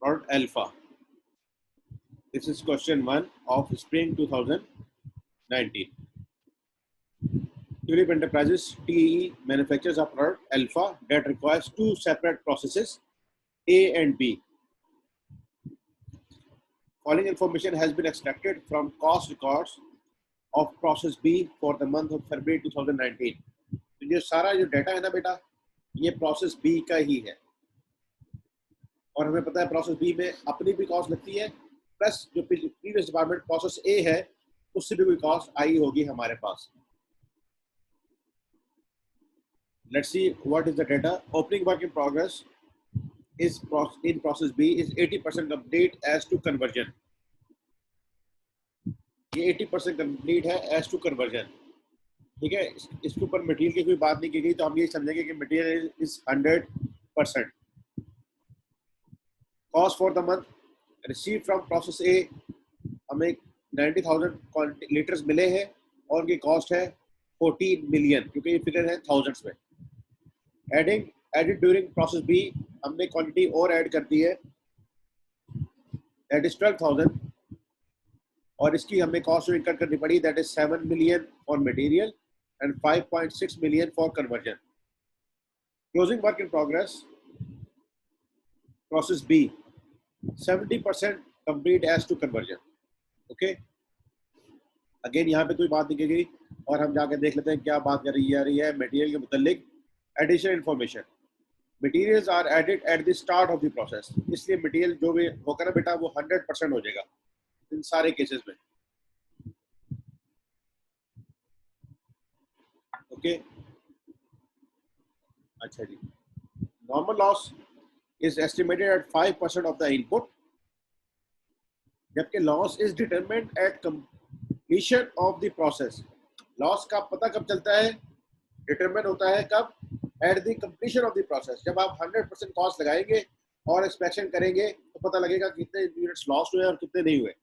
product alpha. This is question 1 of spring 2019. Tulip Enterprises TE manufactures a product alpha that requires two separate processes A and B. Following information has been extracted from cost records of process B for the month of February 2019. तो ये सारा जो data है ना बेटा, ये process B का ही है और हमें पता है प्रोसेस बी में अपनी भी कॉस्ट लगती है प्लस जो प्रीवियस डिपार्टमेंट प्रोसेस ए है उससे भी कोई कॉस्ट आई होगी हमारे पास. Let's see what is the data. Opening work in progress is in process B is 80% complete as to conversion. ये 80% complete है as to conversion. ठीक है, इसके ऊपर मटेरियल की कोई बात नहीं की गई तो हम ये समझेंगे कि material is 100%. Cost for the month receive from process ए, हमें 90,000 लीटर्स मिले हैं और उनकी कॉस्ट है 14 मिलियन क्योंकि ये फिगर है थाउजेंड्स में. एडेड ड्यूरिंग प्रोसेस बी, हमने क्वांटिटी और ऐड कर दी है, दैट इज 12,000 और इसकी हमें कॉस्ट इनकम करनी पड़ी, that is 7 million for material and 5.6 million for conversion. Closing work in progress, process B, 70% complete as to conversion. Okay. Again यहाँ पे कोई बात नहीं की गई और हम जाके देख लेते हैं क्या बात कर रही है मटेरियल के मुतालिक. Additional information, materials are added at the start of the process. इसलिए मटेरियल जो भी होगा ना बेटा वो 100% हो जाएगा इन सारे केसेस में. ओके अच्छा जी. Normal loss is estimated at 5% of the input, जबकि loss is determined at completion of the process. Loss का पता कब चलता है, डिटरमाइन होता है कब, at the completion of the process. जब आप 100% कॉस्ट लगाएंगे और इंस्पेक्शन करेंगे तो पता लगेगा कितने यूनिट्स लॉस हुए और कितने नहीं हुए.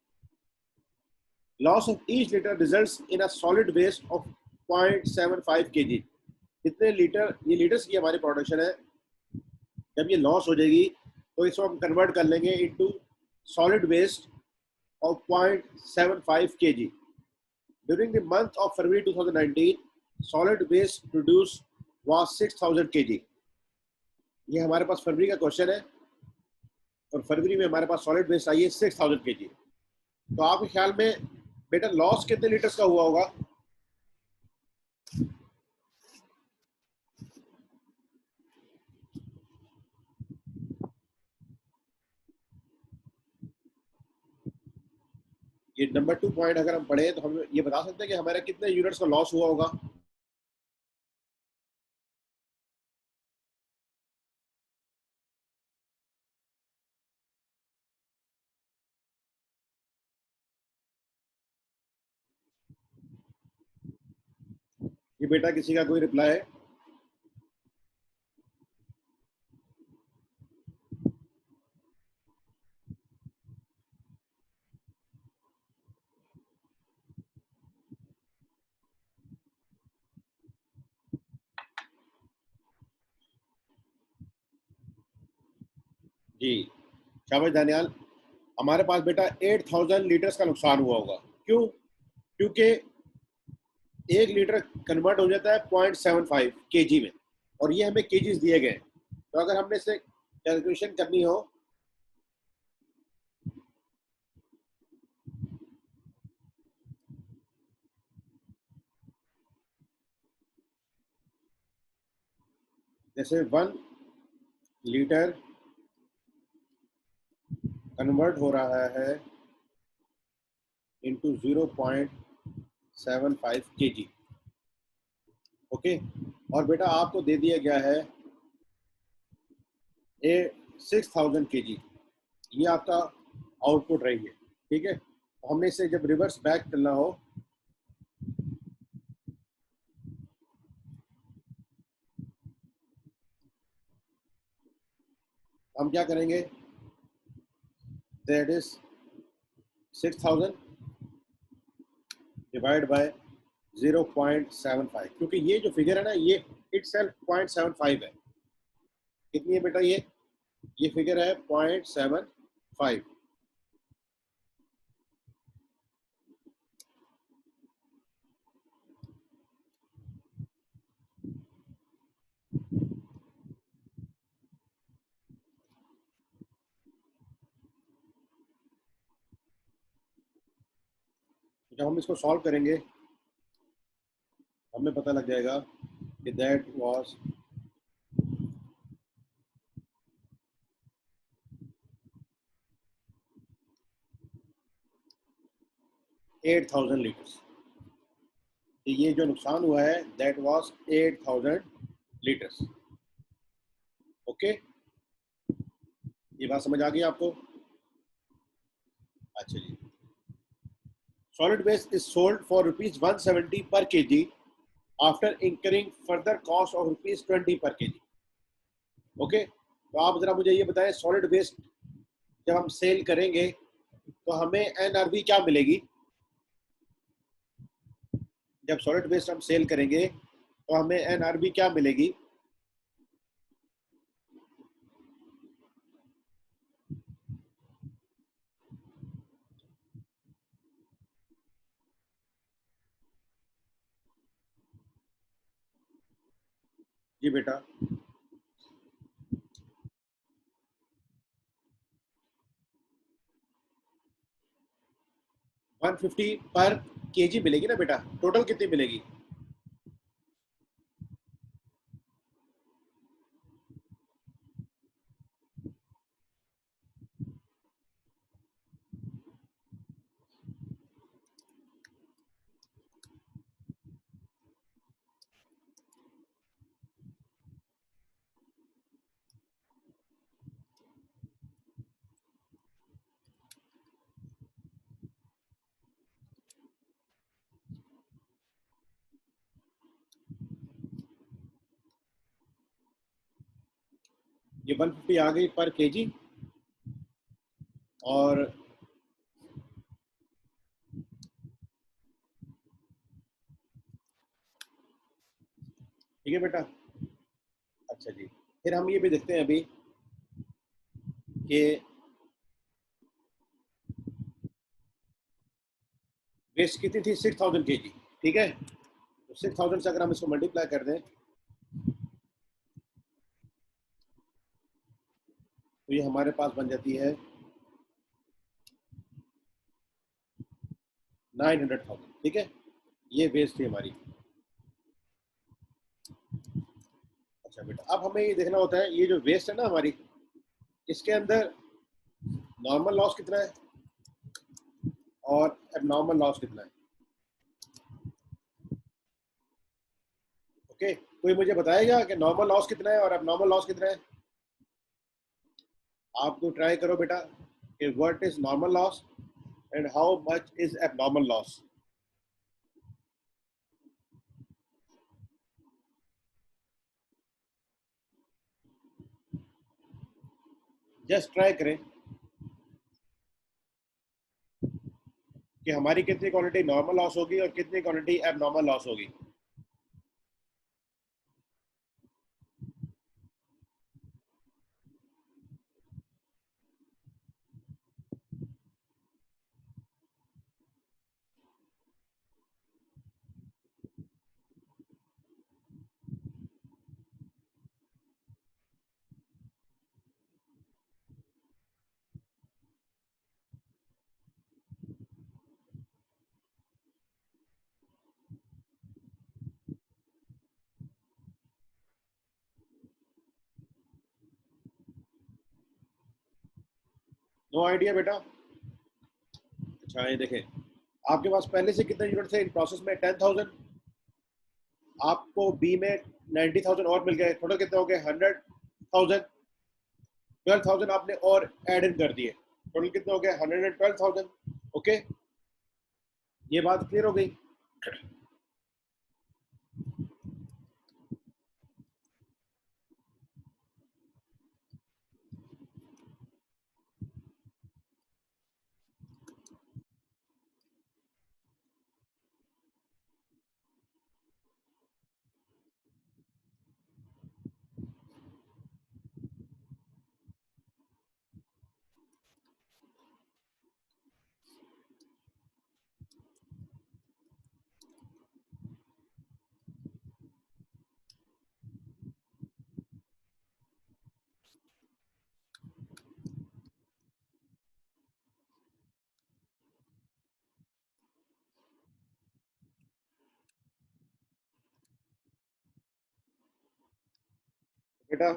Loss of each litre results in a solid waste of 0.75 kg. कितने लीटर, ये लीटर्स की हमारी प्रोडक्शन है, जब ये लॉस हो जाएगी तो इसको हम कन्वर्ट कर लेंगे into solid waste of 0.75 kg. During the month of February 2019 solid waste produce was 6,000 kg. ये हमारे पास फरवरी का क्वेश्चन है और फरवरी में हमारे पास सॉलिड वेस्ट आई है 6,000 kg. तो आपके ख्याल में बेटा लॉस कितने लीटर्स का हुआ होगा? ये नंबर 2 पॉइंट अगर हम पढ़े तो हम ये बता सकते हैं कि हमारे कितने यूनिट्स का लॉस हुआ होगा. ये बेटा किसी का कोई रिप्लाई है? जी शाबाश दानियाल. हमारे पास बेटा 8,000 लीटर्स का नुकसान हुआ होगा. क्यों? क्योंकि 1 लीटर कन्वर्ट हो जाता है 0.75 kg में और ये हमें केजीज दिए गए. तो अगर हमने इसे कैलकुलेशन करनी हो जैसे 1 लीटर कन्वर्ट हो रहा है इंटू 0.75 kg. ओके. और बेटा आपको दे दिया गया है 6,000 kg. ये आपका आउटपुट रही है. ठीक है, तो हमने इसे जब रिवर्स बैक करना हो हम क्या करेंगे, दैट इज 6,000 डिवाइड बाय 0.75, क्योंकि ये जो फिगर है ना ये इटसेल्फ 0.75 है. कितनी है बेटा ये फिगर है 0.75. 5। जब हम इसको सॉल्व करेंगे हमें पता लग जाएगा कि दैट वाज 8000 लीटर्स। ये जो नुकसान हुआ है दैट वाज 8000 लीटर्स। ओके, ये बात समझ आ गई आपको? अच्छा जी। Solid waste is sold for ₹170 per KG after incurring further cost of ₹20 per KG. Okay, तो आप जरा मुझे ये बताएं, सॉलिड वेस्ट जब हम सेल करेंगे तो हमें एनआरबी क्या मिलेगी? जब सॉलिड वेस्ट हम सेल करेंगे तो हमें एनआरबी क्या मिलेगी? जी बेटा। 150 पर केजी मिलेगी ना बेटा? टोटल कितनी मिलेगी? ये 150 आ गई पर केजी। और ठीक है बेटा। अच्छा जी, फिर हम ये भी देखते हैं अभी कि वेस्ट कितनी थी? 6000 केजी। ठीक है, तो 6000 से अगर हम इसको मल्टीप्लाई कर दें तो ये हमारे पास बन जाती है 900,000। ठीक है, ये वेस्ट थी हमारी। अच्छा बेटा, अब हमें ये देखना होता है ये जो वेस्ट है ना हमारी, इसके अंदर नॉर्मल लॉस कितना है और एबनॉर्मल लॉस कितना है। ओके, कोई मुझे बताएगा कि नॉर्मल लॉस कितना है और एबनॉर्मल लॉस कितना है? आप तो ट्राई करो बेटा कि what is normal loss and how much is abnormal loss. Just try करें कि हमारी कितनी क्वांटिटी नॉर्मल लॉस होगी और कितनी क्वांटिटी एबनॉर्मल लॉस होगी। नो आइडिया बेटा। अच्छा ये देखें, आपके पास पहले से कितने यूनिट थे इन प्रोसेस में? 10,000। आपको बी में 90,000 और मिल गए, टोटल कितने हो गए? 100,000। 12,000 आपने और एड इन कर दिए, टोटल कितने हो गए? 112,000। ओके, ये बात क्लियर हो गई? बेटा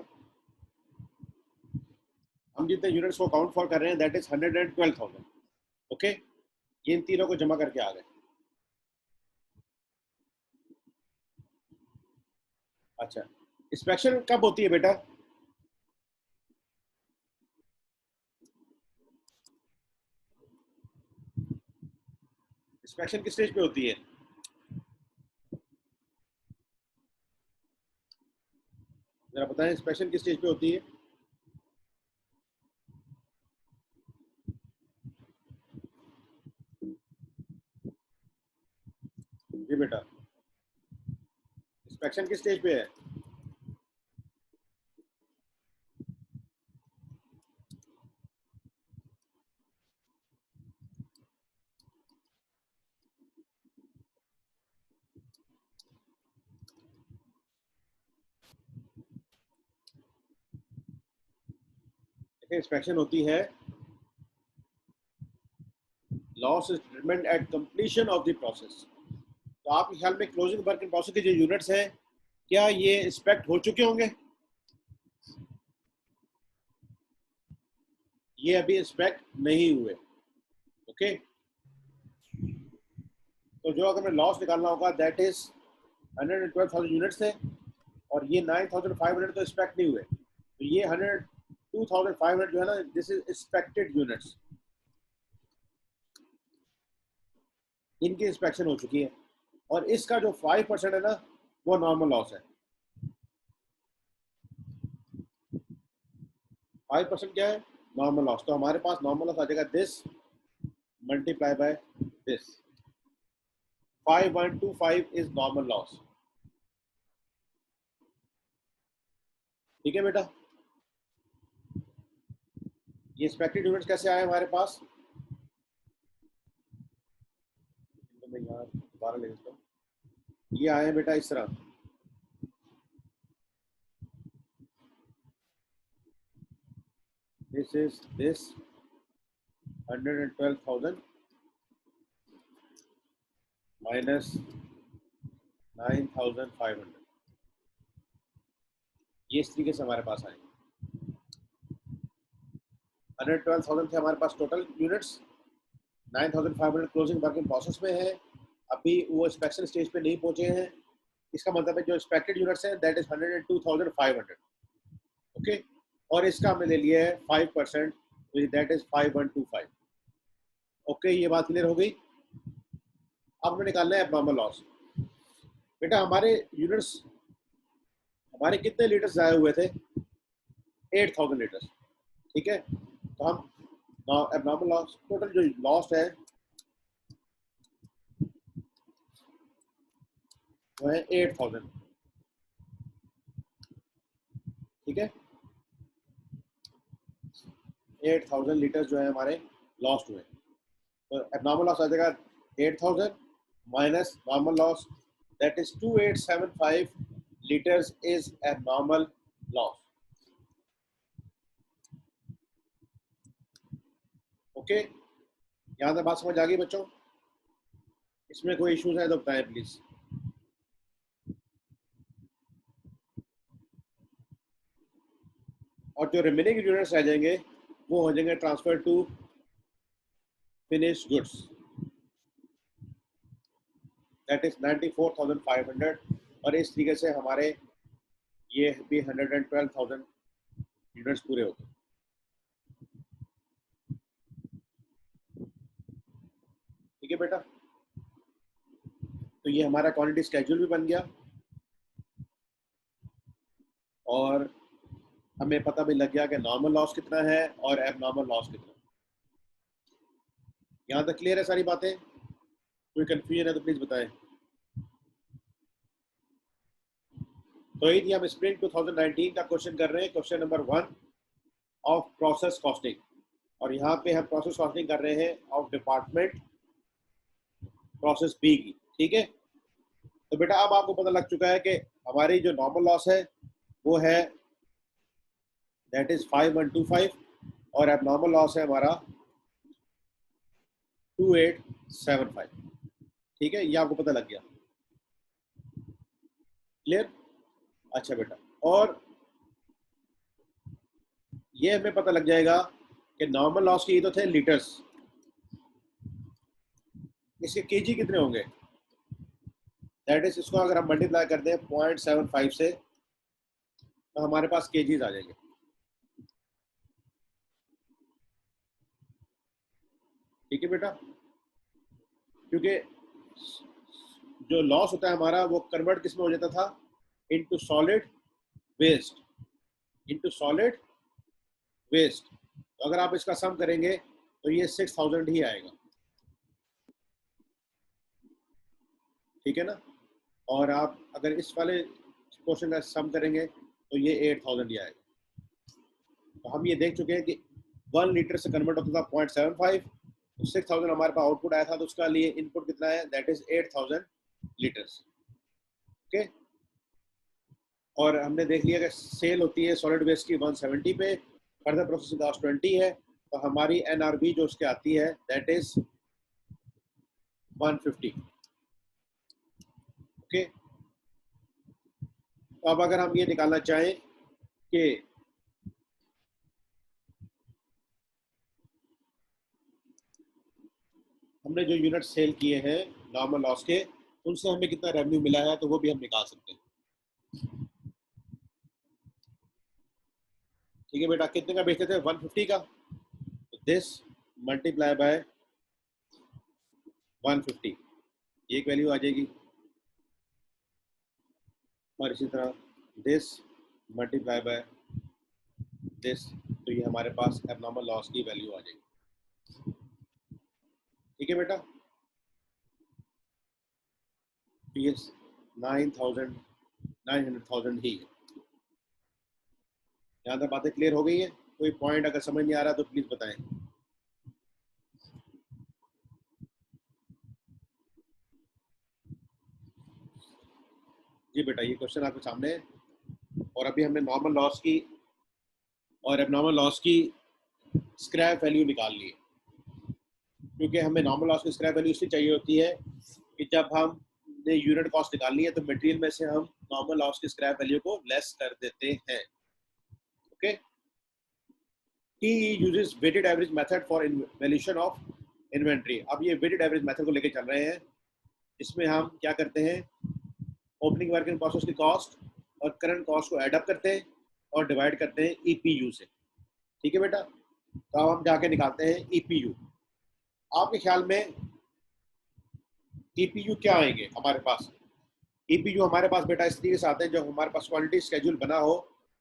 हम जितने यूनिट्स को काउंट फॉर कर रहे हैं दैट इज 112,000। ओके, ये इन तीनों को जमा करके आ गए। अच्छा, इंस्पेक्शन कब होती है बेटा? इंस्पेक्शन किस स्टेज पे होती है? जरा बताएं, इंस्पेक्शन किस स्टेज पे होती है? जी बेटा, इंस्पेक्शन किस स्टेज पे है? इंस्पेक्शन होती है, loss is determined at completion of the process. तो आपके ख्याल में क्लोजिंग वर्क इन प्रोसेस के जो यूनिट्स हैं, क्या ये इंस्पेक्ट हो चुके होंगे? ये अभी इंस्पेक्ट नहीं हुए। ओके, तो जो अगर हमें लॉस निकालना होगा दैट इज 112,000 यूनिट्स थे, और ये 9,500 तो इंस्पेक्ट नहीं हुए, तो ये 102,500 जो है ना, दिस इज इंस्पेक्टेड यूनिट्स, इनकी इंस्पेक्शन हो चुकी है। और इसका जो 5% है ना, वो नॉर्मल लॉस है। 5% क्या है? Normal loss. तो हमारे पास नॉर्मल लॉस आ जाएगा this multiply by this, 5125 is normal loss. ठीक है बेटा, ये एक्सपेक्टेड यूनिट्स कैसे आए हमारे पास? तो मैं यहाँ दोबारा ले लेता हूँ। ये आए बेटा इस तरह, दिस इज दिस 112,000 माइनस 9,500, ये इस तरीके से हमारे पास आए। 112,000 थे हमारे पास total units, 9,500 closing work in process में है, अभी वो इंस्पेक्शन स्टेज पे नहीं पहुंचे हैं। इसका मतलब है जो एक्सपेक्टेड यूनिट्स हैं दैट इज 102,500। ओके, और इसका हमने ले लिया है 5%, दैट इज 5125। ओके, ये बात क्लियर हो गई। अब हमें निकालना है एब्नॉर्मल लॉस। बेटा हमारे यूनिट्स, हमारे कितने लीटर्स जाए हुए थे? 8,000 लीटर्स। ठीक है, तो हम एब्नॉर्मल लॉस, टोटल जो लॉस है वो है 8,000। ठीक है, 8,000 लीटर्स जो है हमारे लॉस्ट हुए। तो एब्नॉर्मल लॉस आ जाएगा 8,000 minus normal loss, that is 2875 litres is abnormal loss. Okay, यहाँ तक बात समझ आ गई बच्चों? इसमें कोई इश्यूज है तो बताएं प्लीज। और जो रिमेनिंग यूनिट्स रह जाएंगे वो हो जाएंगे transfer to finish goods, that is 94,500। और इस तरीके से हमारे ये भी 112,000 यूनिट्स पूरे होते हैं। ठीक है बेटा, तो ये हमारा क्वांटिटी स्केड्यूल भी बन गया, और हमें पता भी लग गया कि नॉर्मल लॉस कितना है और एबनॉर्मल लॉस कितना है। यहाँ तक क्लियर है सारी बातें? कोई कंफ्यूजन है तो प्लीज बताएं। तो ये हम स्प्रिंग 2019 का क्वेश्चन कर रहे हैं, question number 1 of process costing, और यहाँ पे हम प्रोसेस कॉस्टिंग कर रहे हैं ऑफ डिपार्टमेंट प्रोसेस बी की। ठीक है, तो बेटा अब आपको पता लग चुका है कि हमारी जो नॉर्मल लॉस है वो है दैट इज 5125, और एबनॉर्मल लॉस है हमारा 2875। ठीक है, ये आपको पता लग गया। क्लियर? अच्छा बेटा, और ये हमें पता लग जाएगा कि नॉर्मल लॉस के ये तो थे लीटर्स, इसके केजी कितने होंगे, दैट इज इसको अगर हम मल्टीप्लाई कर दें 0.75 से तो हमारे पास केजीज आ जाएंगे। ठीक है बेटा, क्योंकि जो लॉस होता है हमारा वो कन्वर्ट किस में हो जाता था, into solid waste, into solid waste. तो अगर आप इसका सम करेंगे तो ये 6000 ही आएगा। ठीक है ना, और आप अगर इस वाले क्वेश्चन का सम करेंगे तो ये 8000 ही आएगा। तो हम ये देख चुके हैं कि 1 लीटर से कन्वर्ट होता था 0.75, तो 6000 हमारे पास आउटपुट आया था, तो उसका लिए इनपुट कितना है, दैट इज 8000 लीटर्स। ओके, और हमने देख लिया कि सेल होती है सॉलिड वेस्ट की 170 पे, फर्दर प्रोसेसिंग कॉस्ट 20 है, तो हमारी एनआरबी जो उसके आती है दैट इज 150। ओके, तो अब अगर हम ये निकालना चाहें कि हमने जो यूनिट सेल किए हैं नॉर्मल लॉस के, उनसे हमें कितना रेवेन्यू मिला है, तो वो भी हम निकाल सकते हैं। ठीक है बेटा, कितने का बेचते थे, 150 का, तो दिस मल्टीप्लाई बाय 150, ये एक वैल्यू आ जाएगी, और इसी तरह दिस मल्टीप्लाई बाय दिस, तो ये हमारे पास एबनॉर्मल लॉस की वैल्यू आ जाएगी। ठीक है बेटा, तो ये 900,000 ही है। यहाँ तक बातें क्लियर हो गई है? कोई पॉइंट अगर समझ नहीं आ रहा तो प्लीज बताएं। जी बेटा, ये क्वेश्चन आपके सामने है, और अभी हमने नॉर्मल लॉस की और एबनॉर्मल लॉस की स्क्रैप वैल्यू निकाल ली है, क्योंकि हमें नॉर्मल लॉस की स्क्रैप वैल्यू इसलिए चाहिए होती है कि जब हमने यूनिट कॉस्ट निकालनी है तो मटेरियल में से हम नॉर्मल लॉस की स्क्रैप वैल्यू को लेस कर देते हैं। Okay, TE uses weighted average method for valuation of inventory। अब ये weighted average method को लेके चल रहे हैं, इसमें हम क्या करते हैं, ओपनिंग वर्क इन प्रोसेस की कॉस्ट और करंट कॉस्ट को एड अप करते हैं और डिवाइड करते हैं EPU से। ठीक है बेटा, तो अब हम जाके निकालते हैं EPU। आपके ख्याल में EPU क्या आएंगे हमारे पास? EPU हमारे पास बेटा इस तरीके से आते हैं, जब हमारे पास क्वालिटी शेड्यूल बना हो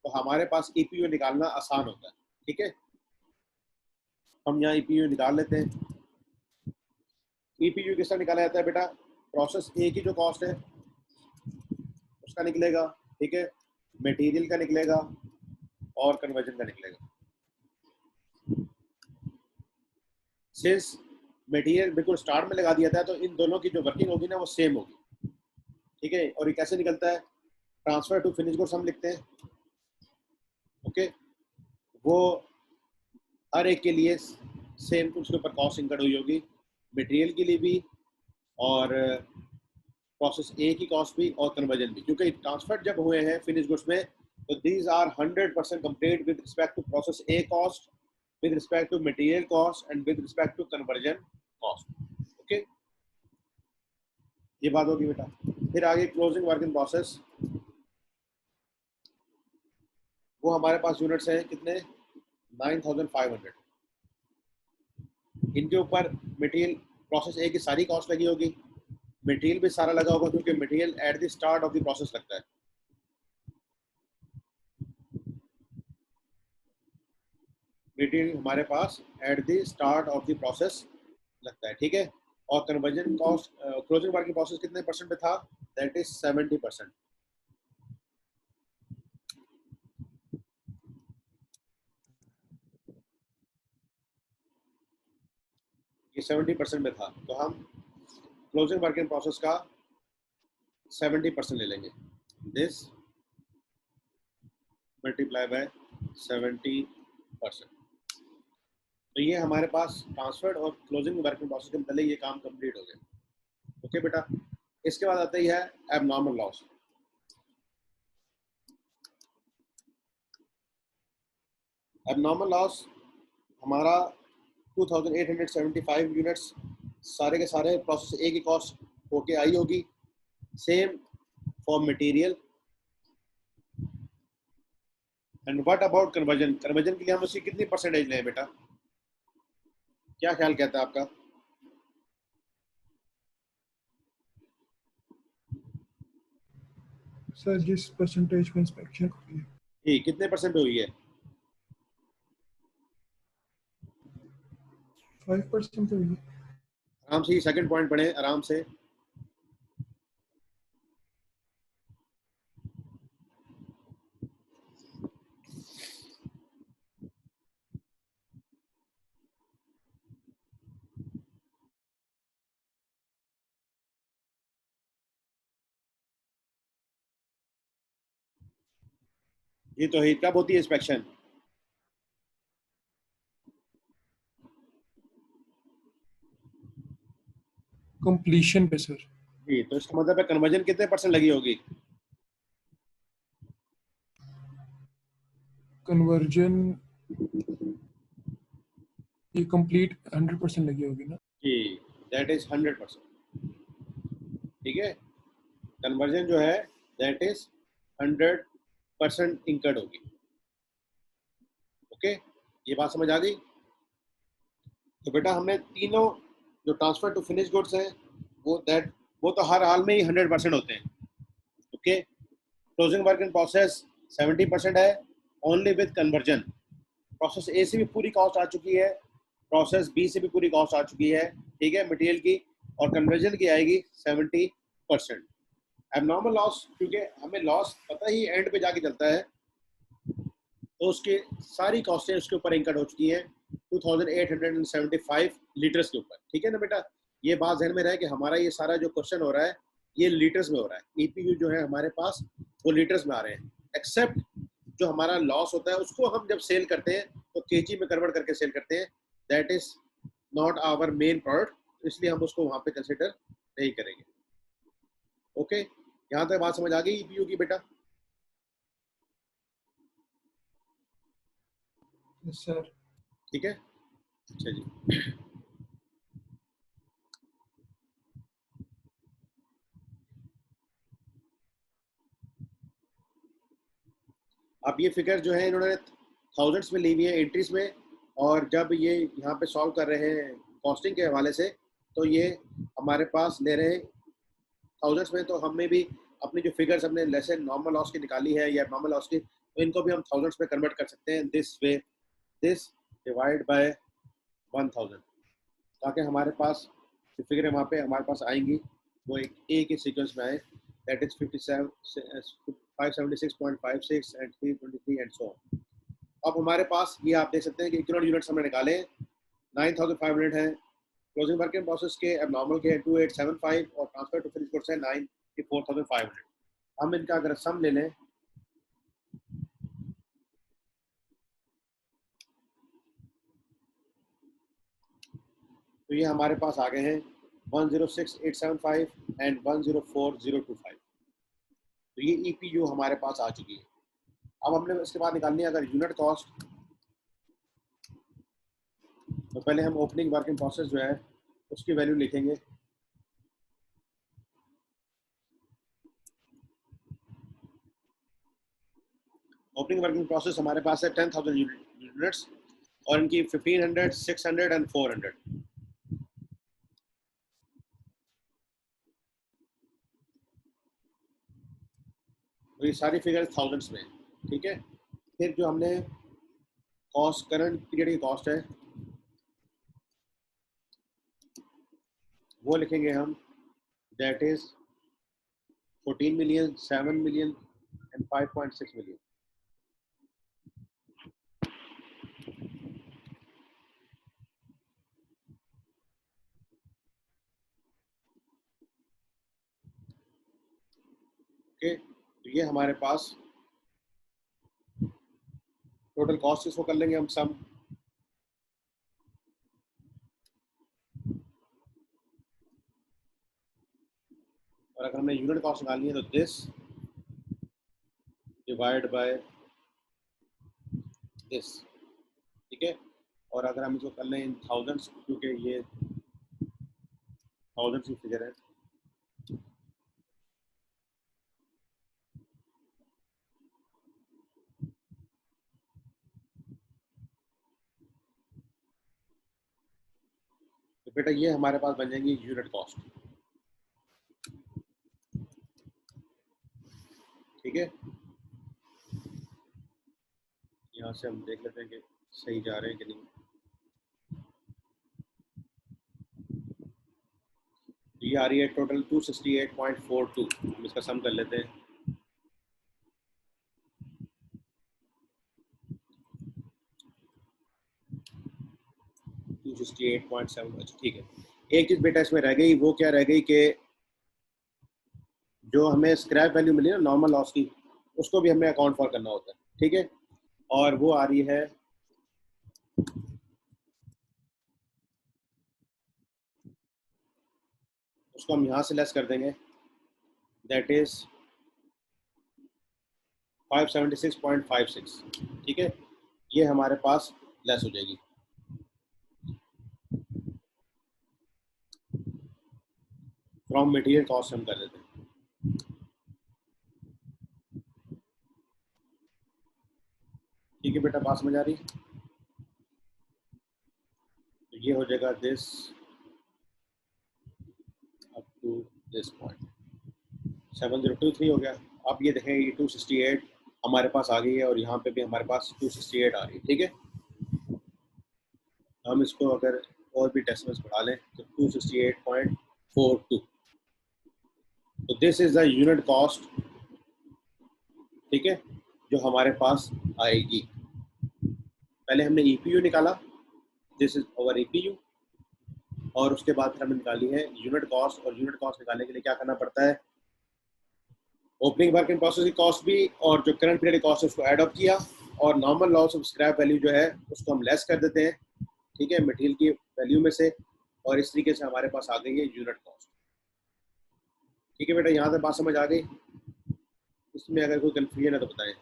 तो हमारे पास EPU निकालना आसान होता है। ठीक है, हम यहाँ EPU निकाल लेते हैं। EPU किस तरह निकाला जाता है बेटा, प्रोसेस ए की जो कॉस्ट है उसका निकलेगा, ठीक है, मटेरियल का निकलेगा और कन्वर्जन का निकलेगा। सिंस मटेरियल बिल्कुल स्टार्ट में लगा दिया था तो इन दोनों की जो वर्किंग होगी ना वो सेम होगी। ठीक है, और ये कैसे निकलता है, ट्रांसफर टू फिनिश गुड्स हम लिखते हैं। ओके, वो हर एक के लिए सेम उसके ऊपर कॉस्ट इंकर्ड हुई होगी, मटेरियल के लिए भी और प्रोसेस ए की कॉस्ट भी और कन्वर्जन भी, क्योंकि ट्रांसफर जब हुए हैं फिनिश गुड्स में तो these are 100% complete with respect to process a cost, with respect to material cost and with respect to conversion cost। Okay, ये बात होगी बेटा। फिर आगे क्लोजिंग वर्क इन प्रोसेस, वो हमारे पास यूनिट्स हैं कितने, 9500। इनके ऊपर मटेरियल प्रोसेस ए की सारी कॉस्ट लगी होगी, मटेरियल भी सारा लगा होगा क्योंकि material at the start of the process लगता है। मटेरियल हमारे पास at the start of the process लगता है। ठीक है, और conversion cost closing work in process कितने परसेंट पे था, दैट इज 70%। ये 70% में था, तो हम क्लोजिंग वर्क इन प्रोसेस का 70% ले लेंगे, दिस मल्टीप्लाई बाय 70%। तो ये हमारे पास ट्रांसफर्ड और क्लोजिंग वर्क इन प्रोसेस के मतलब ये काम कंप्लीट हो गया। ओके बेटा, इसके बाद आता ही है एबनॉर्मल लॉस। एबनॉर्मल लॉस हमारा 2875 यूनिट्स, सारे के सारे प्रोसेस ए की कॉस्ट होके आई होगी। Same for material. And what about conversion? Conversion के लिए हम उसकी कितनी परसेंटेज लें बेटा, क्या ख्याल कहता है आपका? सर जिस परसेंटेज में इंस्पेक्शन हुई है, ठीक, कितने परसेंट पे हुई है? 5% हुई है। आराम से सेकंड पॉइंट पढ़े, आराम से। ये तो कब होती है इंस्पेक्शन? कंप्लीशन पे सर। जी, तो इसका मतलब है कन्वर्जन कितने परसेंट लगी होगी? कन्वर्जन ये कंप्लीट 100% लगी होगी ना। जी, दैट इज 100%। ठीक है, कन्वर्जन जो है दैट इज 100% इंकर्ड होगी। ओके, ये बात समझ आ गई? तो बेटा हमने तीनों जो ट्रांसफर टू फिनिश गुड्स हैं वो तो हर हाल में ही 100% होते हैं। Okay, closing work in process 70% है ओनली विद कन्वर्जन। प्रोसेस ए से भी पूरी कॉस्ट आ चुकी है, प्रोसेस बी से भी पूरी कॉस्ट आ चुकी है, ठीक है, मटेरियल की, और कन्वर्जन की आएगी 70%। एबनॉर्मल लॉस, क्योंकि हमें लॉस पता ही एंड पे जाके चलता है, तो उसकी सारी कॉस्टें उसके ऊपर इंकर्ड हो चुकी हैं 2875 लीटर्स के ऊपर। ठीक है ना बेटा, ये बात ध्यान में रहे कि हमारा ये सारा जो क्वेश्चन हो रहा है ये लीटर्स में हो रहा है। ईपीयू जो है हमारे पास वो लीटर्स में आ रहे हैं, एक्सेप्ट जो हमारा लॉस होता है उसको हम जब सेल करते हैं तो केजी में कन्वर्ट करके सेल करते हैं। That is not our main product, इसलिए हम उसको वहां पे कंसिडर नहीं करेंगे। ओके, यहाँ तक बात समझ आ गई ईपीयू की बेटा? सर ठीक है, अच्छा जी। अब ये फिगर जो है इन्होंने थाउजेंड्स में ली हुई है एंट्रीज में, और जब ये यहाँ पे सॉल्व कर रहे हैं कॉस्टिंग के हवाले से तो ये हमारे पास ले रहे हैं थाउजेंड्स में। तो हमने भी अपनी जो फिगर्स हमने लेसन नॉर्मल लॉस की निकाली है या नॉर्मल लॉस की, तो इनको भी हम थाउजेंड्स में कन्वर्ट कर सकते हैं this way, this divide by 1000, ताकि हमारे पास जो फिगर वहाँ पे हमारे पास आएंगी वो एक ही सीक्वेंस में आए। That is 57 576.56 and 323 and so on. अब हमारे पास ये आप देख सकते हैं कि इकोनॉमिक यूनिट्स हमने निकाले 9500 हैं, क्लोजिंग वर्क इन प्रोसेस के एबनॉर्मल के 2875 और ट्रांसफर टू फिनिश गुड्स है 94500। हम इनका अगर सम ले लें तो ये हमारे पास आ गए हैं 106875 एंड 104025। तो ये ईपीयू हमारे पास आ चुकी है। अब हमने इसके बाद निकालनी है अगर यूनिट कॉस्ट, तो पहले हम ओपनिंग वर्क इन प्रोसेस जो है उसकी वैल्यू लिखेंगे। ओपनिंग वर्क इन प्रोसेस हमारे पास है 10,000 यूनिट्स और इनकी 1500, 600 एंड 400। तो ये सारी फिगर्स थाउजेंड्स में, ठीक है। फिर जो हमने कॉस्ट, करंट पीरियड की कॉस्ट है वो लिखेंगे हम, that is 14 million, 7 million and 5.6 million. Okay, तो ये हमारे पास टोटल कॉस्ट, इसको कर लेंगे हम सम। और अगर हमने यूनिट कॉस्ट निकालनी है तो दिस डिवाइड बाय दिस। ठीक है। और अगर हम इसको कर लें इन थाउजेंड्स, क्योंकि ये थाउजेंड्स की फिगर है, तो बेटा ये हमारे पास बन जाएंगी यूनिट कॉस्ट। ठीक है, यहाँ से हम देख लेते हैं कि सही जा रहे हैं कि नहीं। ये आ रही है टोटल 268.42। हम इसका सम कर लेते हैं। ठीक है। एक चीज बेटा इसमें रह गई, वो क्या रह गई कि जो हमें स्क्रैप वैल्यू मिली ना नॉर्मल लॉस की, उसको भी हमें अकाउंट फॉर करना होता है। ठीक है, और वो आ रही है उसको हम यहाँ से लेस कर देंगे, दैट इज 576.56। ठीक है, ये हमारे पास लेस हो जाएगी। फ्रॉम मटेरियल कॉस्ट हम कर देते हैं। ठीक है बेटा, बात समझ आ रही? तो ये हो जाएगा this up to this point 7023 हो गया। अब ये देखें ये 268 हमारे पास आ गई है, और यहाँ पे भी हमारे पास 268 आ रही है। ठीक है, हम इसको अगर और भी डेसिमल्स बढ़ा लें तो 268.42, तो this is the unit cost. ठीक है, जो हमारे पास आएगी। पहले हमने ईपीयू निकाला, दिस इज ओवर ईपीयू, और उसके बाद फिर हमने निकाली है यूनिट कॉस्ट। और यूनिट कॉस्ट निकालने के लिए क्या करना पड़ता है, ओपनिंग वर्क इन प्रोसेस की कॉस्ट भी और जो करंट पीरियड कॉस्ट है उसको ऐड अप किया, और normal loss of scrap value जो है उसको हम लेस कर देते हैं। ठीक है, मटेरियल की वैल्यू में से, और इस तरीके से हमारे पास आ गई है यूनिट कॉस्ट। ठीक है बेटा, यहाँ तक बात समझ आ गई? इसमें अगर कोई कंफ्यूजन है तो बताएं।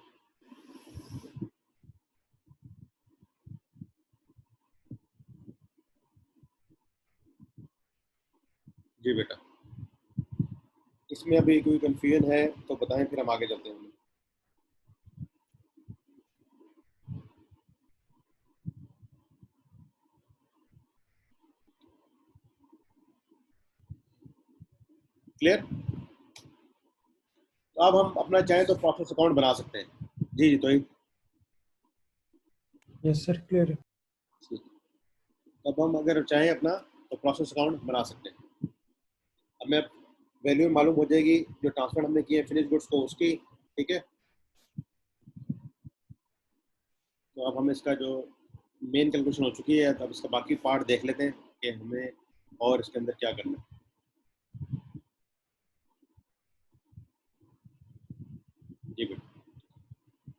जी बेटा, इसमें अभी कोई कंफ्यूजन है तो बताएं, फिर हम आगे चलते हैं। क्लियर? तो अब हम अपना चाहें तो प्रॉफिट अकाउंट बना सकते हैं। जी जी, तो यस सर, क्लियर है। अब हम अगर चाहें अपना तो प्रोसेस अकाउंट बना सकते हैं। हमें वैल्यू मालूम हो जाएगी जो ट्रांसफर हमने किए फिनिश गुड्स को, उसकी। ठीक है, तो अब हम इसका जो मेन कैलकुलेशन हो चुकी है, अब इसका बाकी पार्ट देख लेते हैं कि हमें और इसके अंदर क्या करना है। जी बिल्कुल।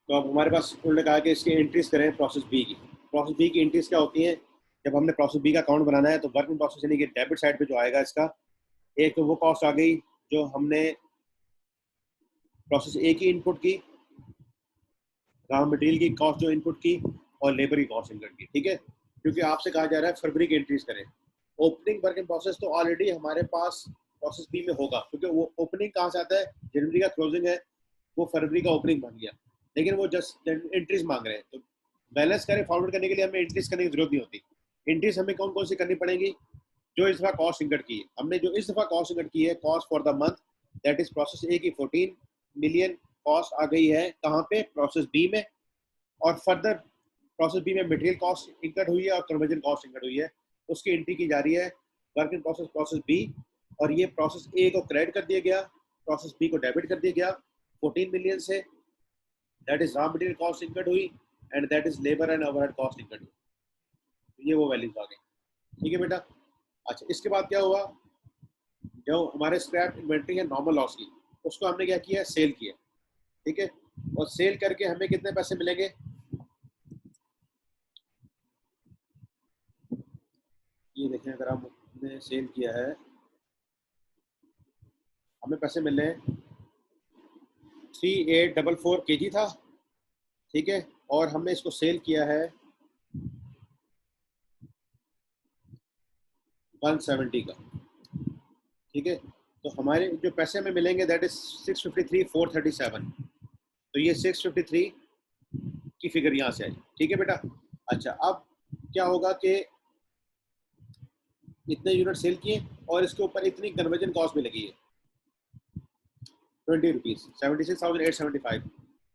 तो अब हमारे पास उन्होंने कहा कि इसकी एंट्रीज करें प्रोसेस बी की। प्रोसेस बी की एंट्रीज क्या होती हैं? जब हमने प्रोसेस बी का अकाउंट बनाना है तो वर्क इन प्रोसेस यानी कि डेबिट साइड पे जो आएगा इसका, एक तो वो कॉस्ट आ गई जो हमने प्रोसेस ए की इनपुट की, रॉ मटेरियल की कॉस्ट जो इनपुट की, और लेबर की कॉस्ट इनपुट की। ठीक है, क्योंकि आपसे कहा जा रहा है फरवरी की एंट्रीज करें। ओपनिंग वर्क इन प्रोसेस तो ऑलरेडी हमारे पास प्रोसेस बी में होगा, क्योंकि वो ओपनिंग कहाँ से आता है, जनवरी का क्लोजिंग है, वो फरवरी का ओपनिंग बन गया, लेकिन वो जस्ट एंट्रीज मांग रहे हैं। तो बैलेंस करें फॉरवर्ड करने के लिए हमें एंट्रीज करने की जरूरत नहीं होती। एंट्रीज हमें कौन कौन सी करनी पड़ेगी? जो इस दफा कॉस्ट इनकट की है हमने, जो इस दफा कॉस्ट इनकट की है, cost for the month, that is process ए की 14 मिलियन कॉस्ट आ गई है कहाँ पे, प्रोसेस बी में। और फर्दर प्रोसेस बी में मटेरियल कॉस्ट इनकट हुई है और कन्वर्जन कॉस्ट इनकट हुई है, उसकी एंट्री की जा रही है work in process process B. और ये प्रोसेस ए को क्रेडिट कर दिया गया, प्रोसेस बी को डेबिट कर दिया गया 14 मिलियन से, that is raw material cost incurred हुई, and that is labour and overhead cost incurred हुई। तो ये वो वैल्यूज आ गई। ठीक है बेटा, अच्छा इसके बाद क्या हुआ, जो हमारे स्क्रैप इन्वेंट्री है नॉर्मल लॉस की, उसको हमने क्या किया, सेल किया। ठीक है, और सेल करके हमें कितने पैसे मिलेंगे, ये देखें, अगर हमने सेल किया है, हमें पैसे मिल रहे हैं 3844 kg था। ठीक है, और हमने इसको सेल किया है 170 का, ठीक है। तो हमारे जो पैसे हमें मिलेंगे दैट इज 653,437। तो ये 653 की फिगर यहाँ से आई, ठीक है बेटा। अच्छा, अब क्या होगा कि इतने यूनिट सेल किए और इसके ऊपर इतनी कन्वर्जन कॉस्ट भी लगी है 20 रुपीज, 76,875।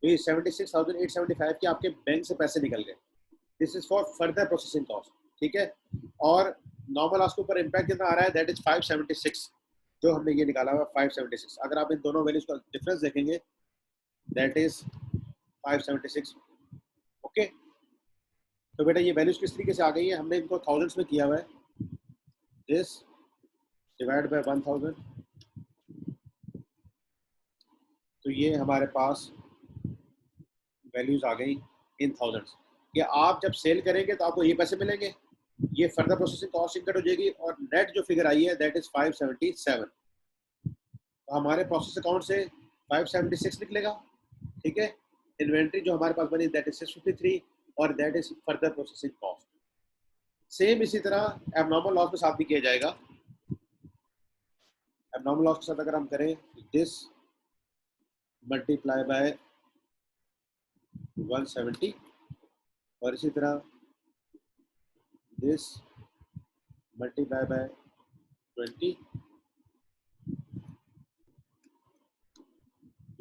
ये 76,875 के आपके बैंक से पैसे निकल गए। This is for further processing cost, ठीक है। और नॉर्मल लॉस के ऊपर इम्पैक्ट कितना आ रहा है दैट इज 576, जो हमने ये निकाला हुआ 576। अगर आप इन दोनों वैल्यूज का डिफरेंस देखेंगे दैट इज 576, ओके। तो बेटा ये वैल्यूज किस तरीके से आ गई है, हमने इनको थाउजेंड्स में किया हुआ है। दिस डिवाइड बाय 1000, तो ये हमारे पास वैल्यूज आ गई इन थाउजेंड्स। कि आप जब सेल करेंगे तो आपको ये पैसे मिलेंगे, ये फर्दर प्रोसेसिंग कॉस्ट इनकट हो जाएगी और नेट जो फिगर आई है दैट इज 577। तो हमारे प्रोसेस अकाउंट से 576 निकलेगा, ठीक है। इन्वेंट्री जो हमारे पास बनी दैट इज 653 और that is further processing cost. Same इसी तरह एबनॉर्मल लॉस के साथ भी किया जाएगा। एबनॉर्मल लॉस के साथ अगर हम करें दिस मल्टीप्लाई बाय 170 और इसी तरह दिस मल्टीप्लाई बाय 20,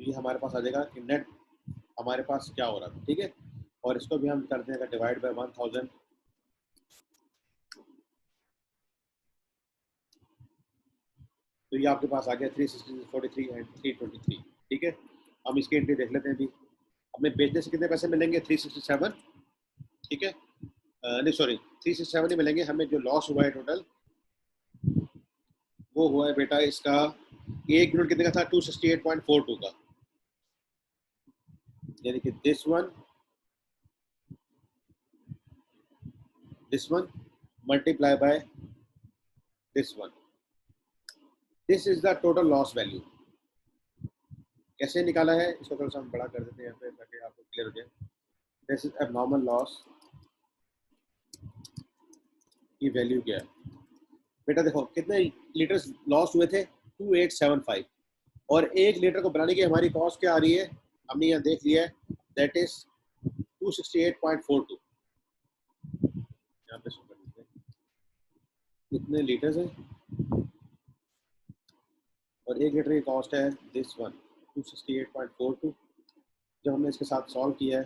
ये हमारे पास आ जाएगा कि नेट हमारे पास क्या हो रहा है, ठीक है। और इसको भी हम करते हैं डिवाइड बाय 1000, तो ये आपके पास आ गया 360, 43 एंड 323, ठीक है। हम इसकी एंट्री देख लेते हैं अभी। हमें बेचने से कितने पैसे मिलेंगे 367, ठीक है। नहीं सॉरी 367 ही मिलेंगे हमें। जो लॉस हुआ है टोटल वो हुआ है बेटा इसका एक यूनिट कितने का था 268.42 का, यानी कि this one multiply by this one, this is the total loss value. कैसे निकाला है इसको थोड़ा सा हम बड़ा कर देते हैं यहाँ पे ताकि आपको क्लियर हो जाए। दिस इज एबनॉर्मल लॉस की वैल्यू क्या है बेटा, देखो कितने लीटर लॉस हुए थे 2875 और एक लीटर को बनाने की हमारी कॉस्ट क्या आ रही है हमने यहाँ देख लिया है दैट इज 268.42। यहाँ पे सुन लीजिए कितने लीटर्स हैं और एक लीटर की कॉस्ट है दिस वन 268.42। जब हमने इसके साथ सॉल्व किया है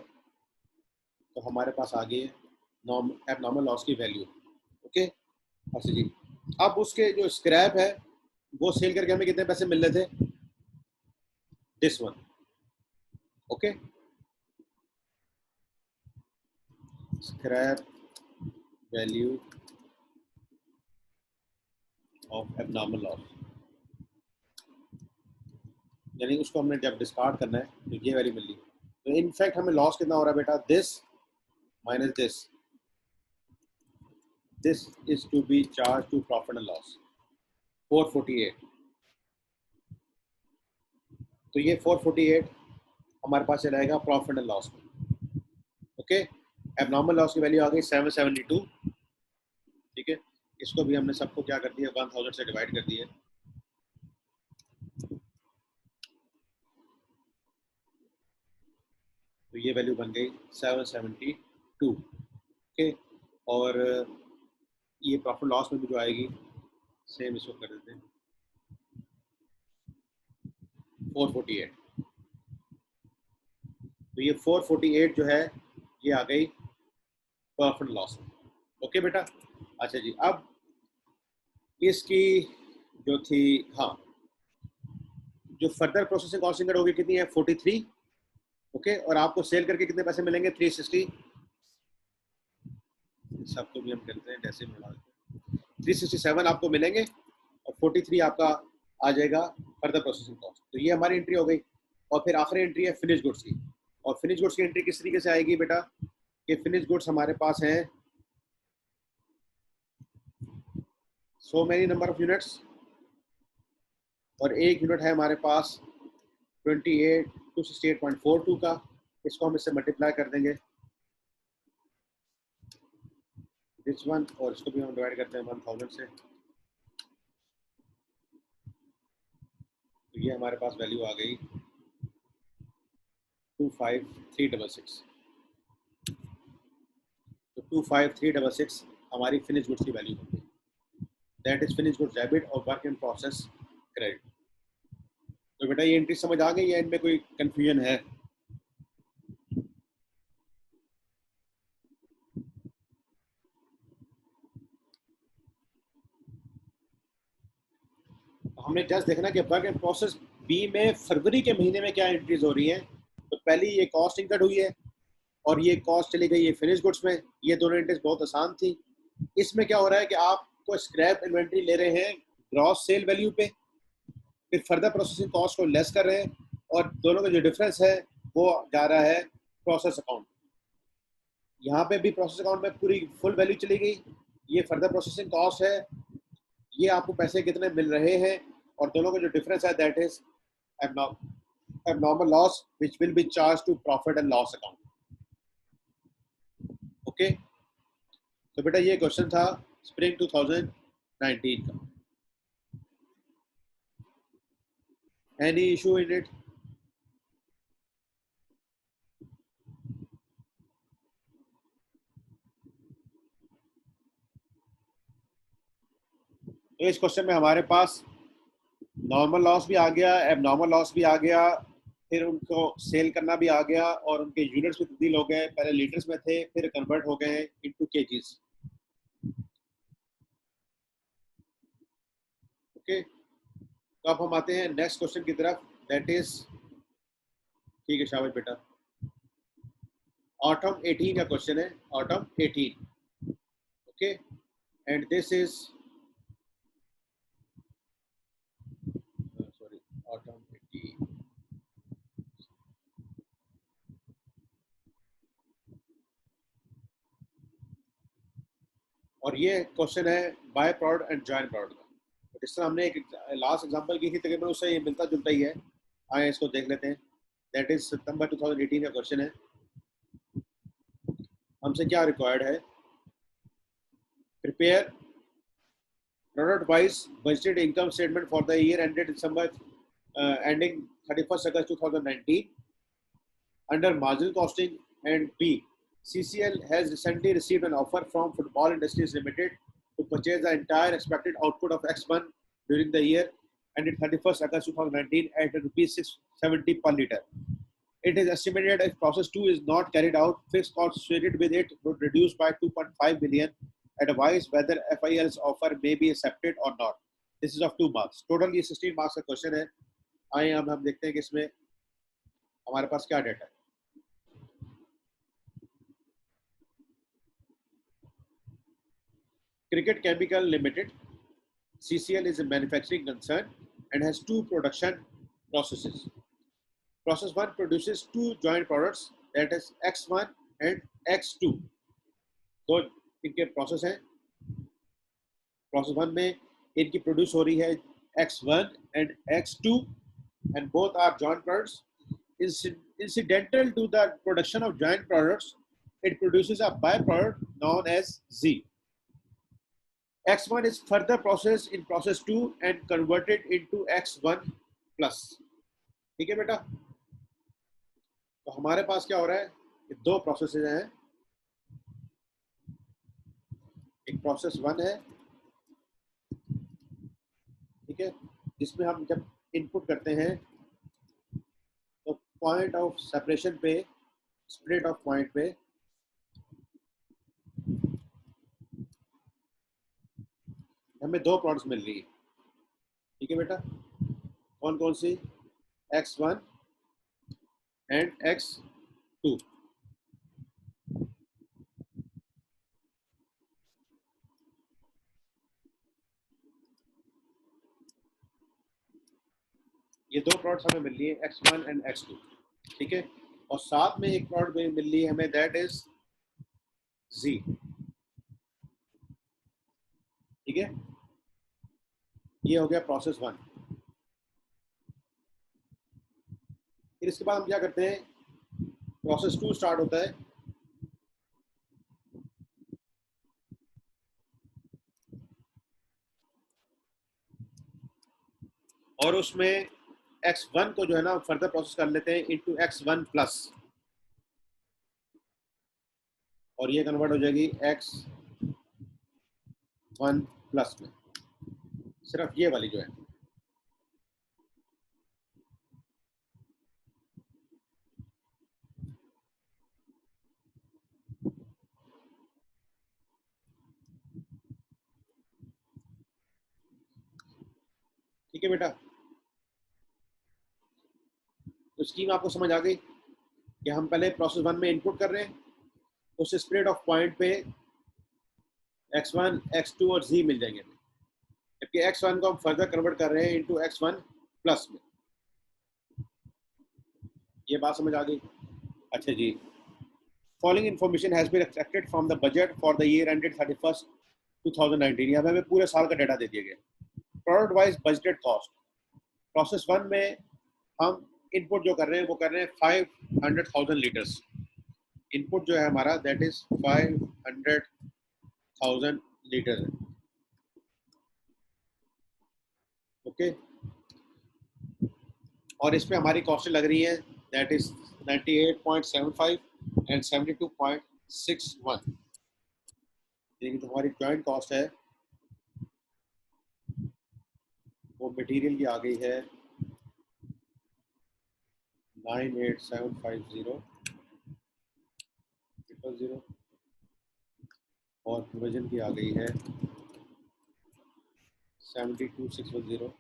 तो हमारे पास आ गई है एबनॉर्मल लॉस की वैल्यू, ओके। अच्छा जी, अब उसके जो स्क्रैप है वो सेल करके हमें कितने पैसे मिल रहे थे this one, okay. Scrap value of abnormal loss, यानी उसको हमने जब डिस्कार्ड करना है तो ये वैल्यू मिल रही है। तो इनफैक्ट हमें लॉस कितना हो रहा है बेटा this minus this is to be charge to profit and loss 448। तो ये 448 हमारे पास चला जाएगा प्रॉफिट एंड लॉस में, ओके। एबनॉर्मल लॉस की वैल्यू आ गई 772, ठीक है। इसको भी हमने सबको क्या कर दिया 1000 से डिवाइड कर दिया। तो ये वैल्यू बन गई 772, ओके। और ये प्रॉफिट लॉस में भी जो आएगी सेम इसको कर देते हैं 448। तो ये 448 जो है ये आ गई प्रॉफिट लॉस, ओके बेटा। अच्छा जी, अब इसकी जो थी हाँ जो फर्दर प्रोसेसिंग कॉस्ट इनकट होगी कितनी है 43, ओके। और आपको सेल करके कितने पैसे मिलेंगे 360, सबको भी हम करते हैं जैसे 367 आपको मिलेंगे और 43 आपका आ जाएगा फर्दर प्रोसेसिंग कॉस्ट। तो ये हमारी एंट्री हो गई। और फिर आखिरी एंट्री है फिनिश गुड्स की। और फिनिश गुड्स की एंट्री किस तरीके से आएगी बेटा कि फिनिश गुड्स हमारे पास हैं so many number of units और एक यूनिट है हमारे पास 268.42 का। इसको हम इससे मल्टीप्लाई कर देंगे दिस वन और इसको भी हम डिवाइड करते हैं 1000 से। ये हमारे पास वैल्यू आ गई 25366। तो 25366 हमारी फिनिश गुड्स की वैल्यू होगी, that is finish goods debit और वर्क इन प्रोसेस क्रेडिट। तो बेटा ये एंट्री समझ आ गई या इनमें कोई कंफ्यूजन है? हमने जस्ट देखना कि वर्क इन प्रोसेस बी में फरवरी के महीने में क्या एंट्रीज हो रही हैं। तो पहली ये कॉस्ट इनकट हुई है और ये कॉस्ट चली गई है फिनिश गुड्स में। ये दोनों एंट्रीज बहुत आसान थी। इसमें क्या हो रहा है कि आपको स्क्रैप इन्वेंट्री ले रहे हैं ग्रॉस सेल वैल्यू पे, फिर फर्दर प्रोसेसिंग कॉस्ट को लेस कर रहे हैं और दोनों का जो डिफरेंस है वो जा रहा है प्रोसेस अकाउंट। यहाँ पे भी प्रोसेस अकाउंट में पूरी फुल वैल्यू चली गई। ये फर्दर प्रोसेसिंग कॉस्ट है, ये आपको पैसे कितने मिल रहे हैं और दोनों का जो डिफरेंस है that is abnormal loss which will be charged to profit and loss account. Okay तो बेटा ये क्वेश्चन था स्प्रिंग 2019 का। Any issue in it? तो इस क्वेश्चन में हमारे पास नॉर्मल लॉस भी आ गया, एबनॉर्मल लॉस भी आ गया, फिर उनको सेल करना भी आ गया और उनके यूनिट्स भी तब्दील हो गए। पहले लीटर्स में थे, फिर कन्वर्ट हो गए इनटू केजीज। ओके तो अब हम आते हैं नेक्स्ट क्वेश्चन की तरफ, दैट इज, ठीक है शाबाश बेटा, ऑटम 18 का क्वेश्चन है, autumn 18। Okay and this is sorry autumn 18। और ये क्वेश्चन है by product and joint product का। तो जिस तरह हमने एक लास्ट एग्जांपल की थी तकरीबन उससे ये मिलता जुलता ही है। आए इसको देख लेते हैं। दैट इज सितंबर 2018 का क्वेश्चन है। हमसे क्या रिक्वायर्ड है? Prepare product wise budgeted income statement for the year ended December ending 31st August 2019 under marginal costing, and B, CCL has recently received an offer from Football Industries Limited to purchase the entire expected output of X1 during the year ended 31st August 2019 at rupees 670 per litre. It is estimated if process 2 is not carried out, fixed costs associated with it would reduce by 2.5 billion. Advise whether FIL's offer may be accepted or not. This is of 2 marks. Total ये 16 marks का question है। आइए अब हम देखते हैं कि इसमें हमारे पास क्या डेटा है। Cricket Chemical Limited, CCL, is a manufacturing concern and has 2 production processes. Process 1 produces 2 joint products, that is X1 and X2. तो इनके प्रोसेस हैं। प्रोसेस 1 में इनकी प्रोड्यूस हो रही है X1 and X2 and both are joint products. Incidental to the production of joint products, it produces a byproduct known as Z. X1 is further processed in process 2 and converted into X1 plus. ठीक है बेटा? तो हमारे पास क्या हो रहा है? ये 2 प्रोसेसेस हैं। एक प्रोसेस 1 है, ठीक है, जिसमें हम जब इनपुट करते हैं तो पॉइंट ऑफ सेपरेशन पे, स्प्लिट ऑफ पॉइंट पे हमें 2 प्रोडक्ट्स मिल रही है। ठीक है बेटा? कौन कौन सी? X1 and X2। ये 2 प्रोडक्ट्स हमें मिल रही है X1 एंड X2। ठीक है, और साथ में एक प्रोडक्ट मिल रही है हमें, दैट इज Z। ठीक है, ये हो गया प्रोसेस 1। फिर इसके बाद हम क्या करते हैं? प्रोसेस 2 स्टार्ट होता है। और उसमें x1 को जो है ना फर्दर प्रोसेस कर लेते हैं इनटू x1 प्लस, और ये कन्वर्ट हो जाएगी x1 प्लस में, सिर्फ ये वाली जो है। ठीक है बेटा, तो स्कीम आपको समझ आ गई कि हम पहले प्रोसेस 1 में इनपुट कर रहे हैं, उस स्प्रेड ऑफ पॉइंट पे x1, x2 और z मिल जाएंगे, जबकि x1 को हम फर्दर कन्वर्ट कर रहे हैं इनटू x1 प्लस में। ये बात समझ आ गई? अच्छा जी, following information has been extracted from the budget for the year ended 31 2019। यहाँ पे हमें पूरे साल का डाटा दे दिया गया। Product wise budgeted cost, process 1 में हम इनपुट जो कर रहे हैं वो कर रहे हैं 500,000 लीटर्स। इनपुट जो है हमारा दैट इज 500,000 लीटर है। ओके, और इस पे हमारी कॉस्ट लग रही है दैट इज 98.75 एंड 72.61। लेकिन जो हमारी जॉइंट कॉस्ट है वो मटेरियल की आ गई है 98,750 और प्रोविजन की आ गई है 72,610।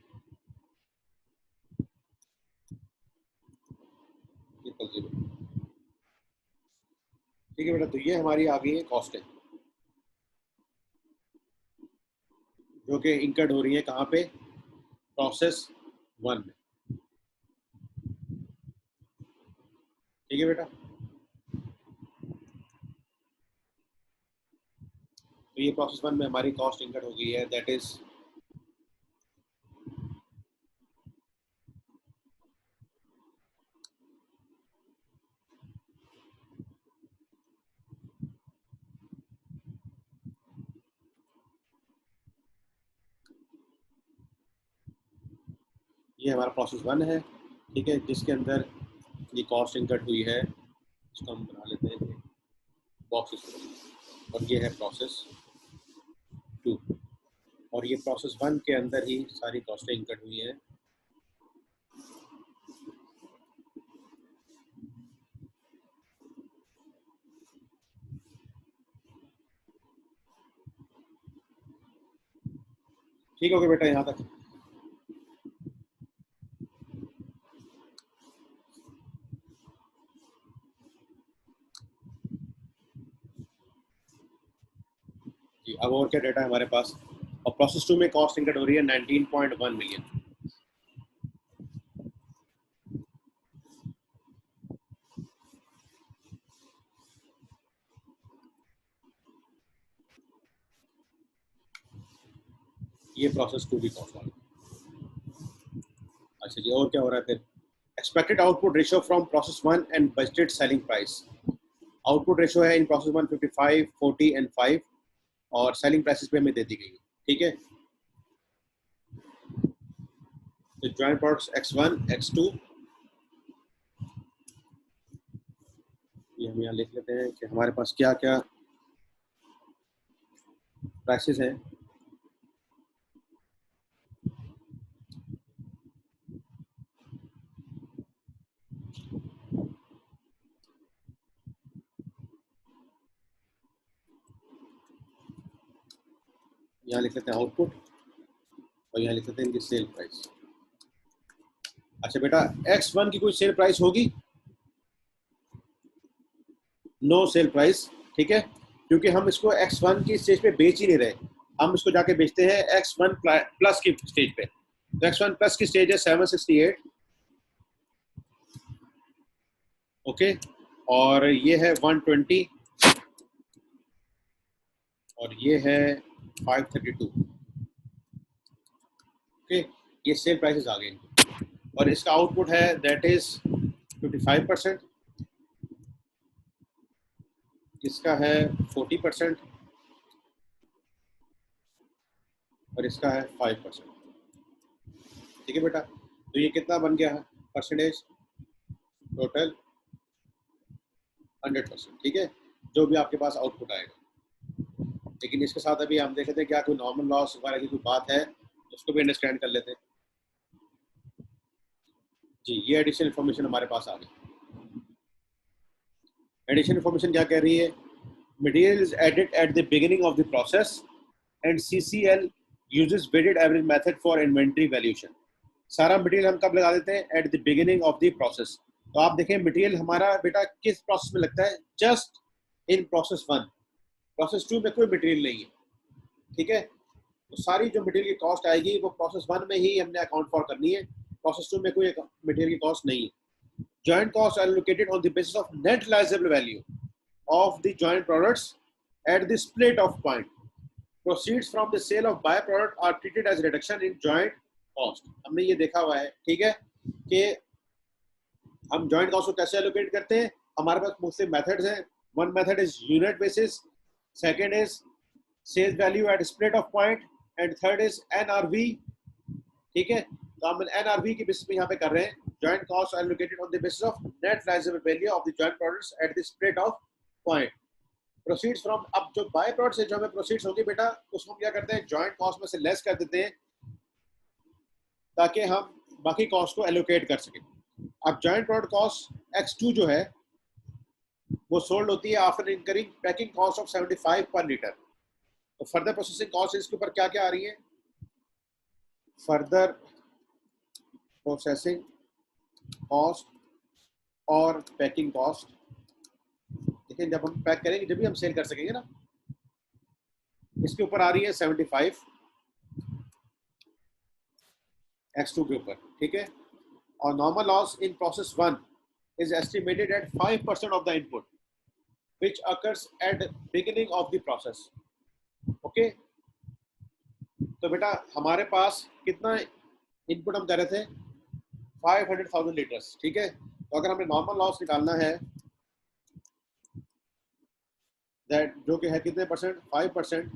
ठीक है बेटा, तो ये हमारी आ गई है कॉस्ट है जो कि इंकर्ड हो रही है कहाँ पे, प्रोसेस 1 में। ठीक है बेटा, तो ये प्रोसेस 1 में हमारी कॉस्ट इंकर्ड हो गई है दैट इज ये हमारा प्रोसेस 1 है। ठीक है, जिसके अंदर ये कॉस्ट इंकर्ड हुई है, इसको हम बना लेते हैं बॉक्सेस, और ये है प्रोसेस 2, और ये प्रोसेस 1 के अंदर ही सारी कॉस्टें इंकर्ड हुई हैं। ठीक हो गया बेटा यहाँ तक? जी, अब और क्या डेटा है हमारे पास? और प्रोसेस 2 में कॉस्ट इंकर्ड हो रही है 19.1 मिलियन। ये प्रोसेस 2 की कॉस्ट वाली। अच्छा जी, और क्या हो रहा है फिर? Expected output ratio from process 1 and budgeted selling price. Output ratio है इन प्रोसेस 1 55, 40 एंड 5, और सेलिंग प्राइसेस पे हमें दे दी गई है। ठीक है, तो जॉइंट प्रोडक्ट्स x1, x2, ये हम यहाँ लिख लेते हैं कि हमारे पास क्या क्या प्राइसेस हैं। यहाँ लिख लेते हैं आउटपुट, और यहाँ लिख लेते हैं इनकी सेल प्राइस। अच्छा बेटा, x1 की कोई सेल प्राइस होगी? No sale price. ठीक है, क्योंकि हम इसको x1 की स्टेज पे बेच ही नहीं रहे, हम इसको जाके बेचते हैं x1 प्लस की स्टेज पे। तो x1 प्लस की स्टेज है 768। ओके, और ये है 120, और ये है 532। ओके, ये सेल प्राइसेस आ गए, और इसका आउटपुट है दैट इज 55%, इसका है 40%, और इसका है 5%। ठीक है बेटा, तो ये कितना बन गया परसेंटेज? टोटल 100%, ठीक है, जो भी आपके पास आउटपुट आएगा। लेकिन इसके साथ अभी हम देख लेते हैं क्या कोई नॉर्मल लॉस वगैरह की कोई बात है, उसको भी अंडरस्टैंड कर लेते हैं। जी, ये एडिशनल इन्फॉर्मेशन हमारे पास आ गई। एडिशनल इन्फॉर्मेशन क्या कह रही है? Material is added at the beginning of the process and CCL uses weighted average method for inventory valuation। सारा मटेरियल हम कब लगा देते हैं? At the beginning of the process. तो आप देखें मटेरियल हमारा बेटा किस प्रोसेस में लगता है? Just in process 1। प्रोसेस 2 में कोई मटेरियल नहीं है, ठीक है। तो सारी जो मटेरियल की कॉस्ट आएगी वो प्रोसेस 1 में ही हमने अकाउंट फॉर करनी है, प्रोसेस 2 में कोई मटेरियल की कॉस्ट नहीं है। Joint cost are located on the basis of net realisable value of the joint products at the split of point. Proceeds from the sale of byproduct are treated as reduction in joint cost। हमने ये देखा हुआ है, ठीक है, कि हम joint cost को कैसे allocate करते हैं। हमारे पास मुख्तलिफ methods हैं। One method is unit basis, second is sales value at split of point, and third is NRV, ठीक है। तो हम NRV की बेसिस पे यहाँ पे कर रहे हैं। Joint costs are allocated on the basis of net realizable value of the joint products at the split of point। Proceeds from, अब जो बाय प्रोडक्ट से जो हमें प्रोसीड्स होंगे बेटा, उसको हम क्या करते हैं? जॉइंट कॉस्ट में से लेस कर देते हैं ताकि हम बाकी कॉस्ट को एलोकेट कर सकें। अब जॉइंट प्रोडक्ट कॉस्ट X2 जो है वो सोल्ड होती है after incurring packing cost of 75 पर लीटर। तो फर्दर प्रोसेसिंग कॉस्ट इसके ऊपर क्या क्या आ रही है? फर्दर प्रोसेसिंग कॉस्ट और पैकिंग कॉस्ट। देखिए जब हम पैक करेंगे, जब भी हम सेल कर सकेंगे ना, इसके ऊपर आ रही है 75 X2 के ऊपर, ठीक है। और normal loss in process 1 is estimated at 5% of the input which occurs at beginning of the process. Okay, तो बेटा हमारे पास कितना इनपुट हम कर रहे थे? 500,000 लीटर्स, ठीक है। तो अगर हमें नॉर्मल लॉस निकालना है दैट जो कि है कितने परसेंट? 5%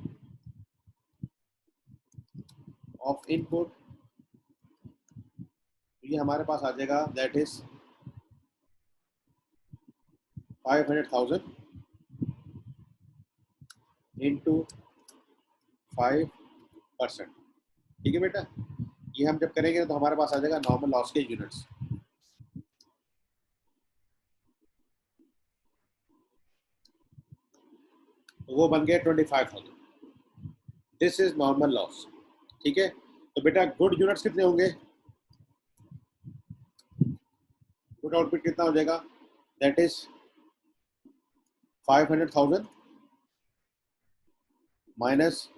ऑफ इनपुट, ये हमारे पास आ जाएगा दैट इज 500,000 इंटू 5%, ठीक है बेटा। ये हम जब करेंगे तो हमारे पास आ जाएगा नॉर्मल लॉस के यूनिट्स। तो वो बन गया 25,000। दिस इज नॉर्मल लॉस, ठीक है। तो बेटा गुड यूनिट्स कितने होंगे? गुड आउटपुट कितना हो जाएगा? दैट इज 500,000 माइनस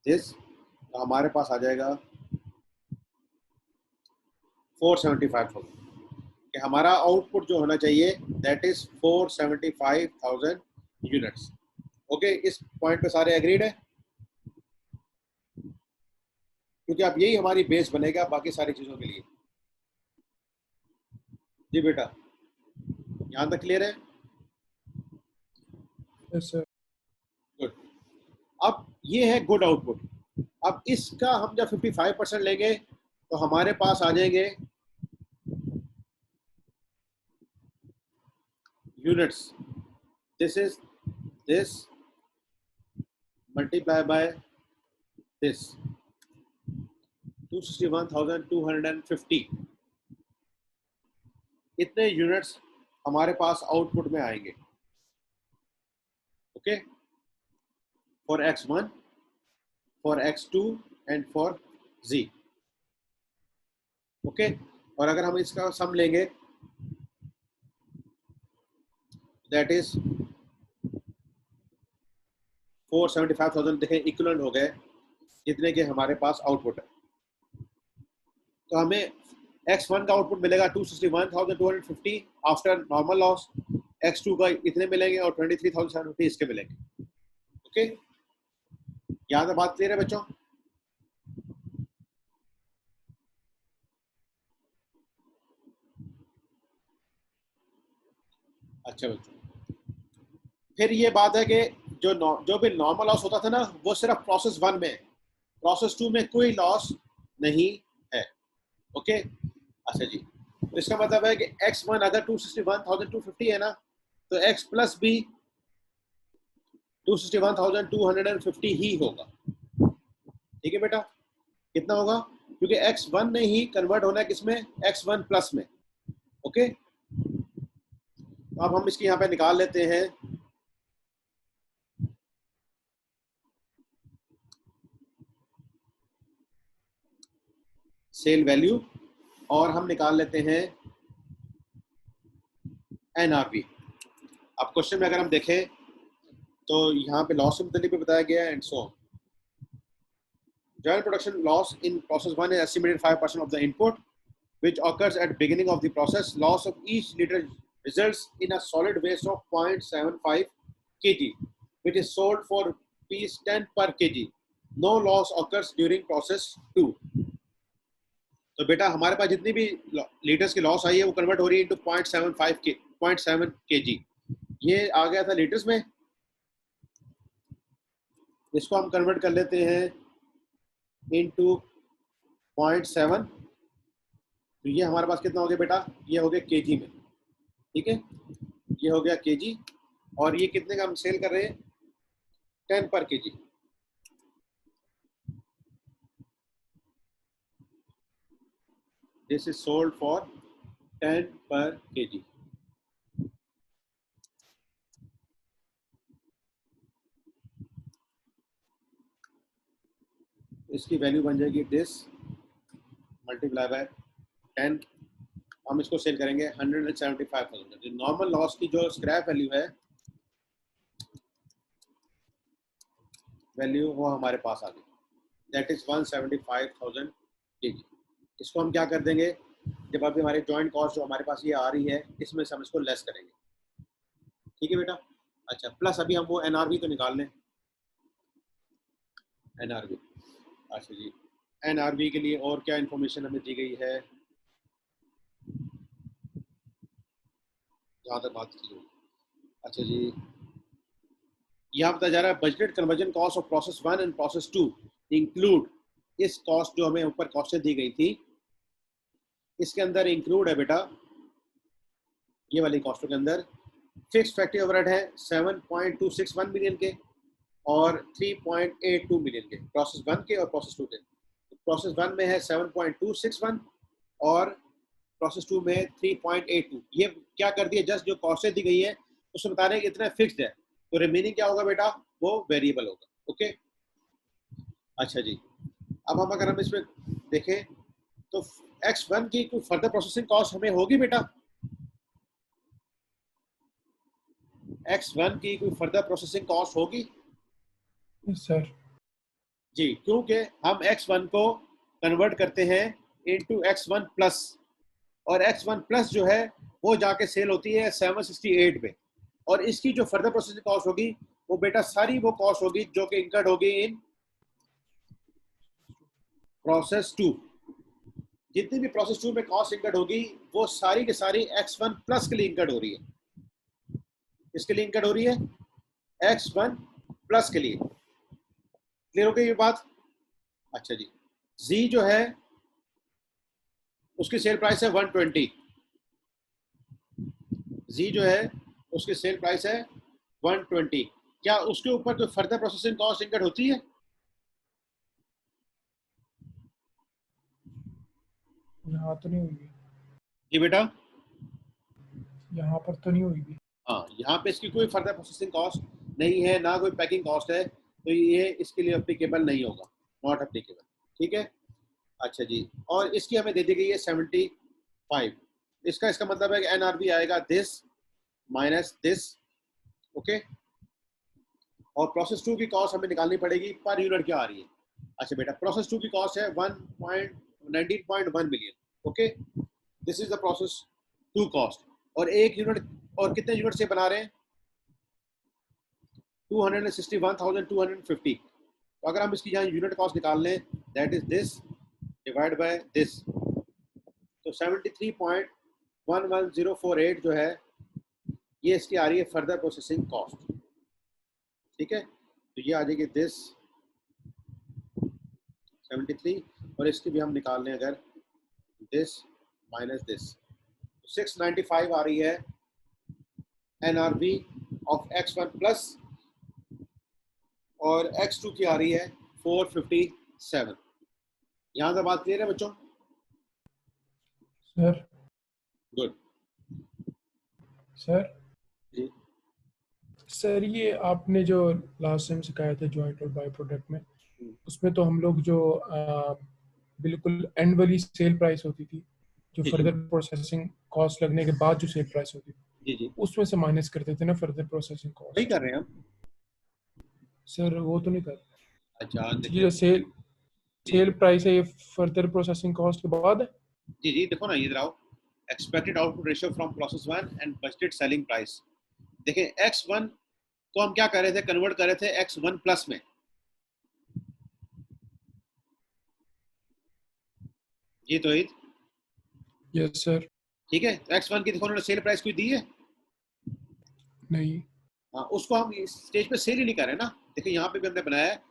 दिस, तो हमारे पास आ जाएगा 475,000। कि हमारा आउटपुट जो होना चाहिए दैट इज 475,000 यूनिट्स। ओके, इस पॉइंट पे सारे एग्रीड है? क्योंकि अब यही हमारी बेस बनेगा बाकी सारी चीजों के लिए। जी बेटा, यहां तक क्लियर है? Yes sir. गुड। अब ये है गुड आउटपुट। अब इसका हम जब 55% लेंगे तो हमारे पास आ जाएंगे units. This is this multiply by this 261,250। इतने यूनिट्स हमारे पास आउटपुट में आएंगे। Okay, for X1, for X2 and for Z। Okay, और अगर हम इसका सम लेंगे दैट इज 475,000, देखें इक्विवेलेंट हो गए जितने के हमारे पास आउटपुट है। तो हमें X1 का आउटपुट मिलेगा 261,250 आफ्टर नॉर्मल लॉस, X2 का इतने मिलेंगे और 23,750 इसके मिलेंगे। ओके, यहाँ तक बात क्लियर है बच्चों? अच्छा बच्चों, फिर ये बात है कि जो भी नॉर्मल लॉस होता था ना वो सिर्फ प्रोसेस 1 में, प्रोसेस 2 में कोई लॉस नहीं है। ओके अच्छा जी, तो इसका मतलब है कि x1 अगर 261,250 है ना, तो x प्लस भी 261,250 ही होगा। ठीक है बेटा, कितना होगा? क्योंकि x1 ने ही कन्वर्ट होना है किसमें? x1 प्लस में। ओके, तो अब हम इसकी यहाँ पे निकाल लेते हैं सेल वैल्यू, और हम निकाल लेते हैं एनआरवी। अब क्वेश्चन में अगर हम देखें तो यहाँ पे लॉस मुतल्लिक भी बताया गया है and so joint production loss in process 1 is estimated 5% of the input which occurs at beginning of the process. Loss of each liter results in a solid waste of 0.75 kg which is sold for rupees 10 per kg. No loss occurs during process 2. तो बेटा हमारे पास जितनी भी litres की loss आई है वो convert हो रही है इनटू 0.7 kg। ये आ गया था लीटर्स में, इसको हम कन्वर्ट कर लेते हैं इनटू 0.7, तो ये हमारे पास कितना हो गया बेटा? ये हो गया केजी में। ठीक है, ये हो गया केजी, और ये कितने का हम सेल कर रहे हैं? 10 पर KG. This is sold for 10 पर केजी। इसकी वैल्यू बन जाएगी दिस मल्टीप्लाई बाय 10, हम इसको सेल करेंगे 175,000। नॉर्मल लॉस की जो स्क्रैप वैल्यू है, वैल्यू वो हमारे पास आ गई, दैट इज 175,000 केजी। इसको हम क्या कर देंगे, जब अभी हमारी जॉइंट कॉस्ट जो हमारे पास ये आ रही है, इसमें से हम इसको लेस करेंगे। ठीक है बेटा, अच्छा प्लस अभी हम वो एनआरवी तो निकाल लें। एनआरवी, अच्छा जी, एनआरवी के लिए और क्या इन्फॉर्मेशन हमें दी गई है जहाँ तक बात की? अच्छा जी, यहाँ बताया जा रहा है budgeted conversion cost of process 1 and process 2 include, इस कॉस्ट जो हमें ऊपर कॉस्टें दी गई थी इसके अंदर इंक्लूड है बेटा, ये वाली कॉस्टों के अंदर फिक्स फैक्ट्री ओवरहेड है 7.261 मिलियन के और 3.82 मिलियन के, प्रोसेस 1 के और प्रोसेस 2 के। प्रोसेस 1 में है 7.261 और प्रोसेस 2 में 3.82। ये क्या कर दिया, जस्ट जो कॉस्टें दी गई है उसमें बता रहे हैं कि इतना फिक्स्ड है, तो रिमेनिंग क्या होगा बेटा? वो वेरिएबल होगा। ओके अच्छा जी, अब हम अगर हम इसमें देखें तो x1 की कोई फर्दर प्रोसेसिंग कॉस्ट हमें होगी बेटा? x1 की कोई फर्दर प्रोसेसिंग कॉस्ट होगी? Yes sir. जी, क्योंकि हम x1 को कन्वर्ट करते हैं इनटू x1 प्लस, और x1 प्लस जो है वो जाके सेल होती है 768 में, और इसकी जो फर्दर प्रोसेसिंग कॉस्ट होगी वो बेटा सारी वो कॉस्ट होगी जो कि इनकर्ड होगी इन प्रोसेस 2। जितनी भी प्रोसेस 2 में कॉस्ट इनकर्ड होगी वो सारी की सारी x1 प्लस के लिए इनकर्ड हो रही है। किसके लिए इनकर्ड हो रही है? x1 प्लस के लिए। क्लियर हो गई ये बात? अच्छा जी, z जो है उसकी सेल प्राइस है 120, z जो है उसकी सेल प्राइस है 120। क्या उसके ऊपर जो फर्दर प्रोसेसिंग कॉस्ट इनकर्ड होती है? यहाँ तो नहीं हुई, जी बेटा, यहाँ पर तो नहीं हुई। हाँ यहाँ पे इसकी कोई फर्दर प्रोसेसिंग कॉस्ट नहीं है, ना कोई पैकिंग कॉस्ट है, तो ये इसके लिए अप्लीकेबल नहीं होगा, नॉट अप्लीकेबल। ठीक है, अच्छा जी, और इसकी हमें दे दी गई है 75। इसका इसका मतलब है कि एनआरबी आएगा दिस माइनस दिस। ओके, और प्रोसेस 2 की कॉस्ट हमें निकालनी पड़ेगी, पर यूनिट क्या आ रही है? अच्छा बेटा, प्रोसेस 2 की कॉस्ट है 19.1 million. Okay, this is the process 2 cost, और एक यूनिट, और कितने यूनिट से बना रहे हैं? 261,250। तो अगर हम इसकी यहाँ यूनिट कॉस्ट निकाल लें, that is this divide by this, तो 73.11048 जो है ये इसकी आ रही है फर्दर प्रोसेसिंग कॉस्ट। ठीक है, तो ये आ जाएगी दिस 73, और इसकी भी हम निकाल लें अगर दिस माइनस दिस, 695 आ रही है NRV ऑफ X1 प्लस, और X2 की आ रही है 457। यहाँ तक बात क्लियर है बच्चों? Sir good. सर जी सर ये आपने जो लास्ट टाइम सिखाया था जॉइंट और बाय प्रोडक्ट में, उसमें तो हम लोग जो बिल्कुल एंड वाली सेल प्राइस होती थी, जो जी फर्दर प्रोसेसिंग कॉस्ट लगने के बाद जो सेल प्राइस होती थी, जी जी, उसमें से माइनस करते थे ना फर्दर प्रोसेसिंग वही कॉस्ट। कर रहे हैं हम। सर वो तो नहीं कर, अच्छा ये जो देखिए, सेल जी सेल प्राइस है ये फर्दर प्रोसेसिंग कॉस्ट के बाद है। जी जी, देखो ना ये आओ, expected output ratio from process 1 and budgeted selling price. देखिए X1 को हम क्या कर रहे थे, कन्वर्ट कर रहे थे X1 प्लस में। जी तो यस सर। ठीक है, तो X1 की देखो उन्होंने सेल प्राइस कोई दी है? नहीं। हाँ, उसको हम इस स्टेज पे सेल ही नहीं कर रहे ना। देखिए यहाँ पे भी हमने बनाया है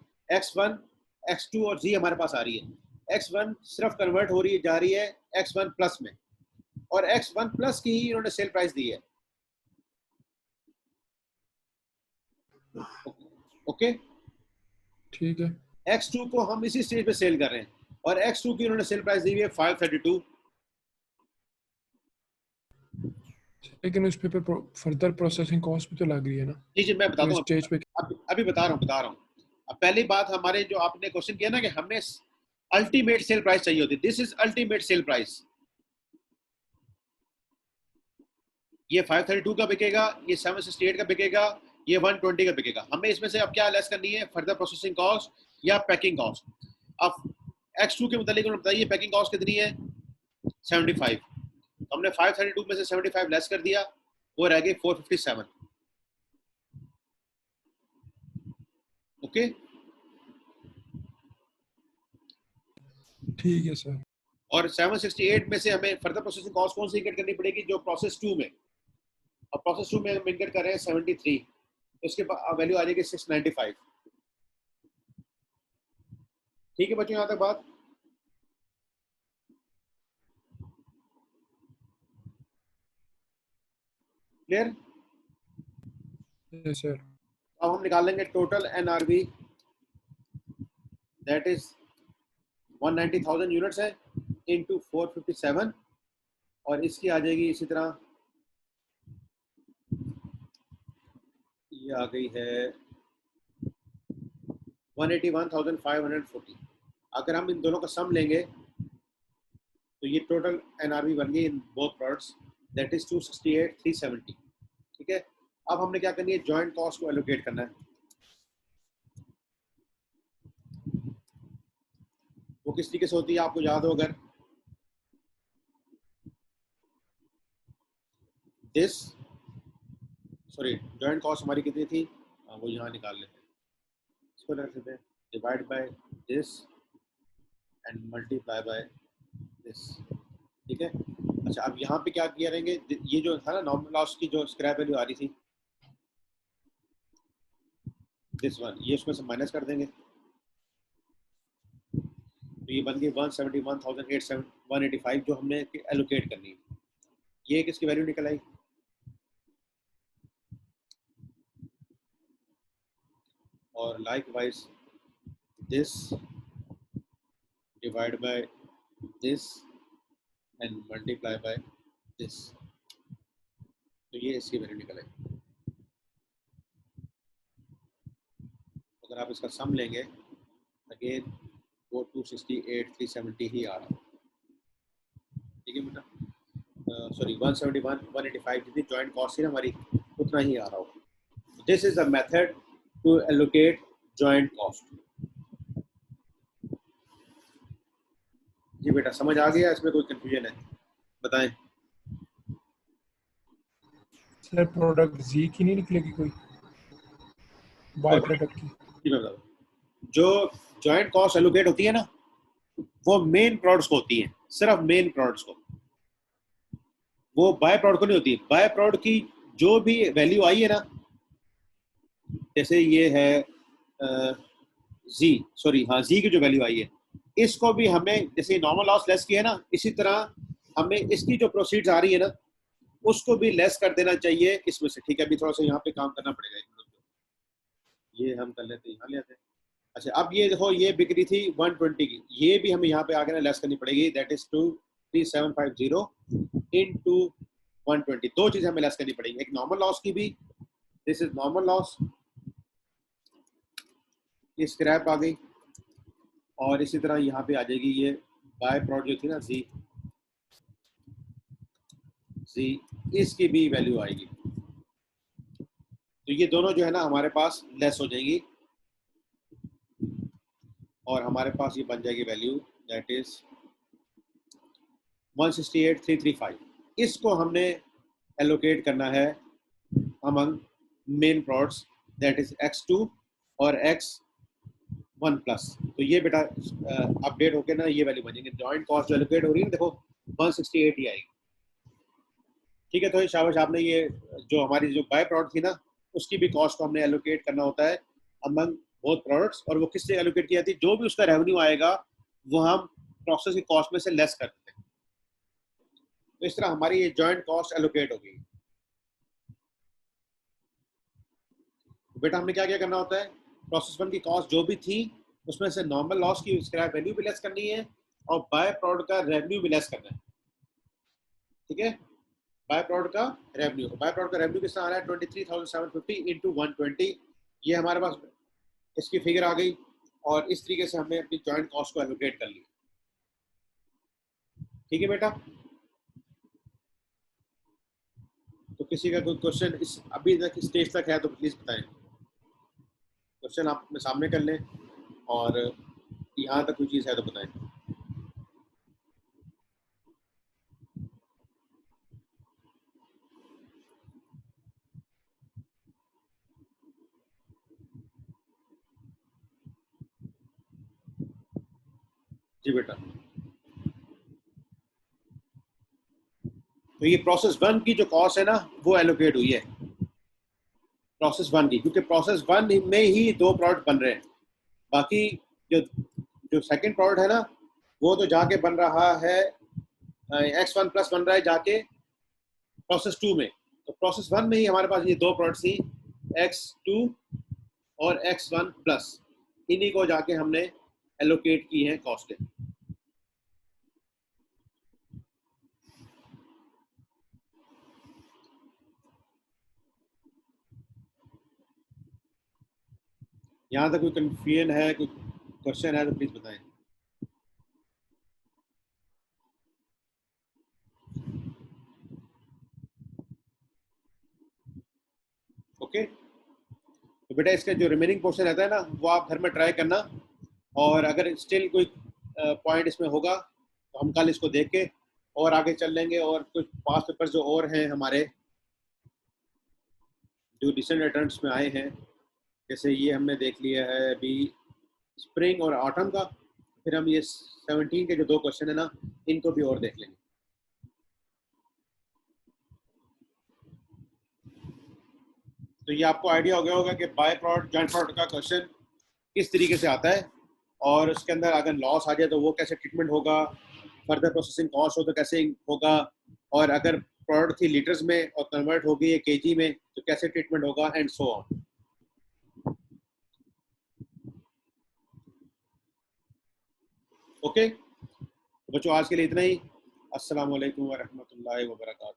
X1, X2 और Z हमारे पास आ रही है। X1 सिर्फ कन्वर्ट हो रही जा रही है X1 प्लस में, और X1 प्लस की ही इन्होंने सेल प्राइस दी है। ओके, ठीक है, X2 को हम इसी स्टेज पे सेल कर रहे हैं, और X2 की उन्होंने सेल प्राइस दी हुई है 532। लेकिन उस पे फर्दर प्रोसेसिंग कॉस्ट भी तो लग रही है ना, जी जी, मैं तो बताता इस हूँ, स्टेज पे। अभी बता रहा हूँ। अब पहली बात, हमारे जो आपने क्वेश्चन किया ना कि हमें अल्टीमेट सेल प्राइस चाहिए होती है, this is ultimate sale price. ये 532 का बिकेगा, ये 768 का बिकेगा, ये 120 का बिकेगा। हमें इसमें से अब क्या लेस करनी है, फर्दर प्रोसेसिंग कॉस्ट या पैकिंग कॉस्ट। अब X2 के मुतालिक बताइए पैकिंग कॉस्ट कितनी है, 75। तो हमने 532 में से 75 लेस कर दिया, वो रह गई 457। ओके, ठीक है सर। और 768 में से हमें फर्दर प्रोसेसिंग कॉस्ट कौन सी इंक्लूड करनी पड़ेगी, जो प्रोसेस 2 में। अब प्रोसेस 2 में हम इंक्लूड कर रहे हैं 73, तो इसके वैल्यू आ जाएगी 695। ठीक है बच्चों, यहाँ तक बात क्लियर? Yes sir. अब हम निकाल लेंगे total NRV, that is 190,000 units है इनटू 457, और इसकी आ जाएगी इसी तरह, ये आ गई है 181,540। अगर हम इन दोनों का सम लेंगे तो ये टोटल NRV बन गई in both products, that is 268,370। ठीक है, अब हमने क्या करनी है, जॉइंट कॉस्ट को एलोकेट करना है। वो किस तरीके से होती है आपको याद हो, अगर दिस, सॉरी जॉइंट कॉस्ट हमारी कितनी थी, वो यहाँ निकाल लेते हैं, इसको रख देते हैं divide by this and multiply by this. ठीक है, अच्छा अब यहाँ पे क्या किया रहेंगे, ये जो था ना नॉर्मल लॉस की जो स्क्रैप वैल्यू आ रही थी, दिस वन, ये उसमें से माइनस कर देंगे, तो ये बन गई 171,185 जो हमने एलोकेट करनी है। ये किसकी वैल्यू निकल आई, और like wise this divide by this and multiply by this, तो ये इसकी वैल्यू निकल आई। अगर आप इसका सम लेंगे अगेन वो 268,370 ही आ रहा है। ठीक है बेटा, सॉरी 171 185 जितनी जॉइंट कॉस्ट थी ना हमारी, उतना ही आ रहा होगा। This is the method to allocate joint cost. जी बेटा, समझ आ गया, इसमें कोई कंफ्यूजन है बताएं? सर प्रोडक्ट जी की नहीं निकलेगी कोई, बाय प्रोडक्ट की? जी मैं बता दूं, जो जॉइंट कॉस्ट एलोकेट होती है ना, वो मेन प्रोडक्ट्स को होती है, सिर्फ मेन प्रोडक्ट्स को, वो बाय प्रोडक्ट को नहीं होती। बाय प्रोडक्ट की जो भी वैल्यू आई है ना, जैसे ये है जी, सॉरी हाँ जी की जो वैल्यू आई है, इसको भी हमें जैसे नॉर्मल लॉस लेस की है ना, इसी तरह हमें इसकी जो प्रोसीड्स आ रही है ना उसको भी लेस कर देना चाहिए इसमें से। ठीक है, अभी थोड़ा सा यहाँ पे काम करना पड़ेगा, ये हम कर लेते हैं, यहाँ ले आते हैं। अच्छा, अब ये देखो, ये बिक्री थी 120 की, ये भी हमें यहाँ पे आगे ना लेस करनी पड़ेगी, दैट इज 23750 इनटू 120। दो चीजें हमें लेस करनी पड़ेगी, एक नॉर्मल लॉस की भी, दिस इज नॉर्मल लॉस, ये स्क्रैप आ गई, और इसी तरह यहाँ पे आ जाएगी ये बाय प्रोडक्ट जो थी ना जी, इसकी भी वैल्यू आएगी। तो ये दोनों जो है ना हमारे पास लेस हो जाएगी, और हमारे पास ये बन जाएगी वैल्यू, दैट इज 168,335। इसको हमने एलोकेट करना है among main products, that is X2 और X1 प्लस। तो ये बेटा अपडेट होके ना ये वैल्यू बनेंगे, जॉइंट कॉस्ट जो एलोकेट हो रही है देखो 168 ही आएगी। ठीक है, तो ये शाबाश, आपने ये जो हमारी जो बाय प्रोडक्ट थी ना उसकी भी कॉस्ट को हमने एलोकेट करना होता है अमंग बोथ प्रोडक्ट्स, और वो किससे एलोकेट की जाती है, जो भी उसका रेवेन्यू आएगा वो हम प्रोसेस की कॉस्ट में से लेस कर देते हैं। तो इस तरह हमारी ये जॉइंट कॉस्ट एलोकेट हो गई। तो बेटा हमने क्या क्या करना होता है, प्रोसेस वन की कॉस्ट जो भी थी उसमें से नॉर्मल लॉस की स्क्रैप वैल्यू भी लेस करनी है, और बाय प्रोडक्ट का रेवेन्यू भी लेस करना है। ठीक है, बाय प्रोडक्ट का रेवेन्यू, बाय प्रोडक्ट का रेवेन्यू कितना आ रहा है 23,750 इंटू 120, ये हमारे पास इसकी फिगर आ गई, और इस तरीके से हमने अपनी जॉइंट कॉस्ट को एलोकेट कर लिया। ठीक है बेटा, तो किसी का कोई क्वेश्चन इस अभी तक स्टेज तक है तो प्लीज बताएं, क्वेश्चन आप अपने सामने कर लें, और यहाँ तक कोई चीज़ है तो बताएं। जी बेटा, तो ये प्रोसेस वन की जो कॉस्ट है ना वो एलोकेट हुई है प्रोसेस वन की, क्योंकि प्रोसेस वन में ही दो प्रोडक्ट बन रहे हैं, बाकी जो जो सेकंड प्रोडक्ट है ना वो तो जाके बन रहा है X1 प्लस बन रहा है जाके प्रोसेस टू में। तो प्रोसेस वन में ही हमारे पास ये दो प्रोडक्ट थी, X2 और X1 प्लस, इन्हीं को जाके हमने एलोकेट की है कॉस्टें। यहाँ तक कोई कंफ्यूजन है, कोई क्वेश्चन है तो प्लीज बताएं। ओके, तो बेटा इसका जो रिमेनिंग पोर्शन रहता है ना वो आप घर में ट्राई करना, और अगर स्टिल कोई पॉइंट इसमें होगा तो हम कल इसको देख के और आगे चल लेंगे, और कुछ पास पेपर्स जो और हैं हमारे जो रिसेंट रिटर्न्स में आए हैं, जैसे ये हमने देख लिया है अभी स्प्रिंग और ऑटम का, फिर हम ये 17 के जो दो क्वेश्चन है ना इनको भी और देख लेंगे। तो ये आपको आइडिया हो गया होगा कि बाय प्रोडक्ट जॉइंट प्रोडक्ट का क्वेश्चन किस तरीके से आता है, और उसके अंदर अगर लॉस आ जाए तो वो कैसे ट्रीटमेंट होगा, फर्दर प्रोसेसिंग कॉस्ट हो तो कैसे होगा, और अगर प्रोडक्ट थी लीटर्स में और कन्वर्ट हो गई है केजी में तो कैसे ट्रीटमेंट होगा, एंड सो ऑन। ओके, तो बच्चों आज के लिए इतना ही। अस्सलाम वालेकुम व रहमतुल्लाहि व बरकातहू।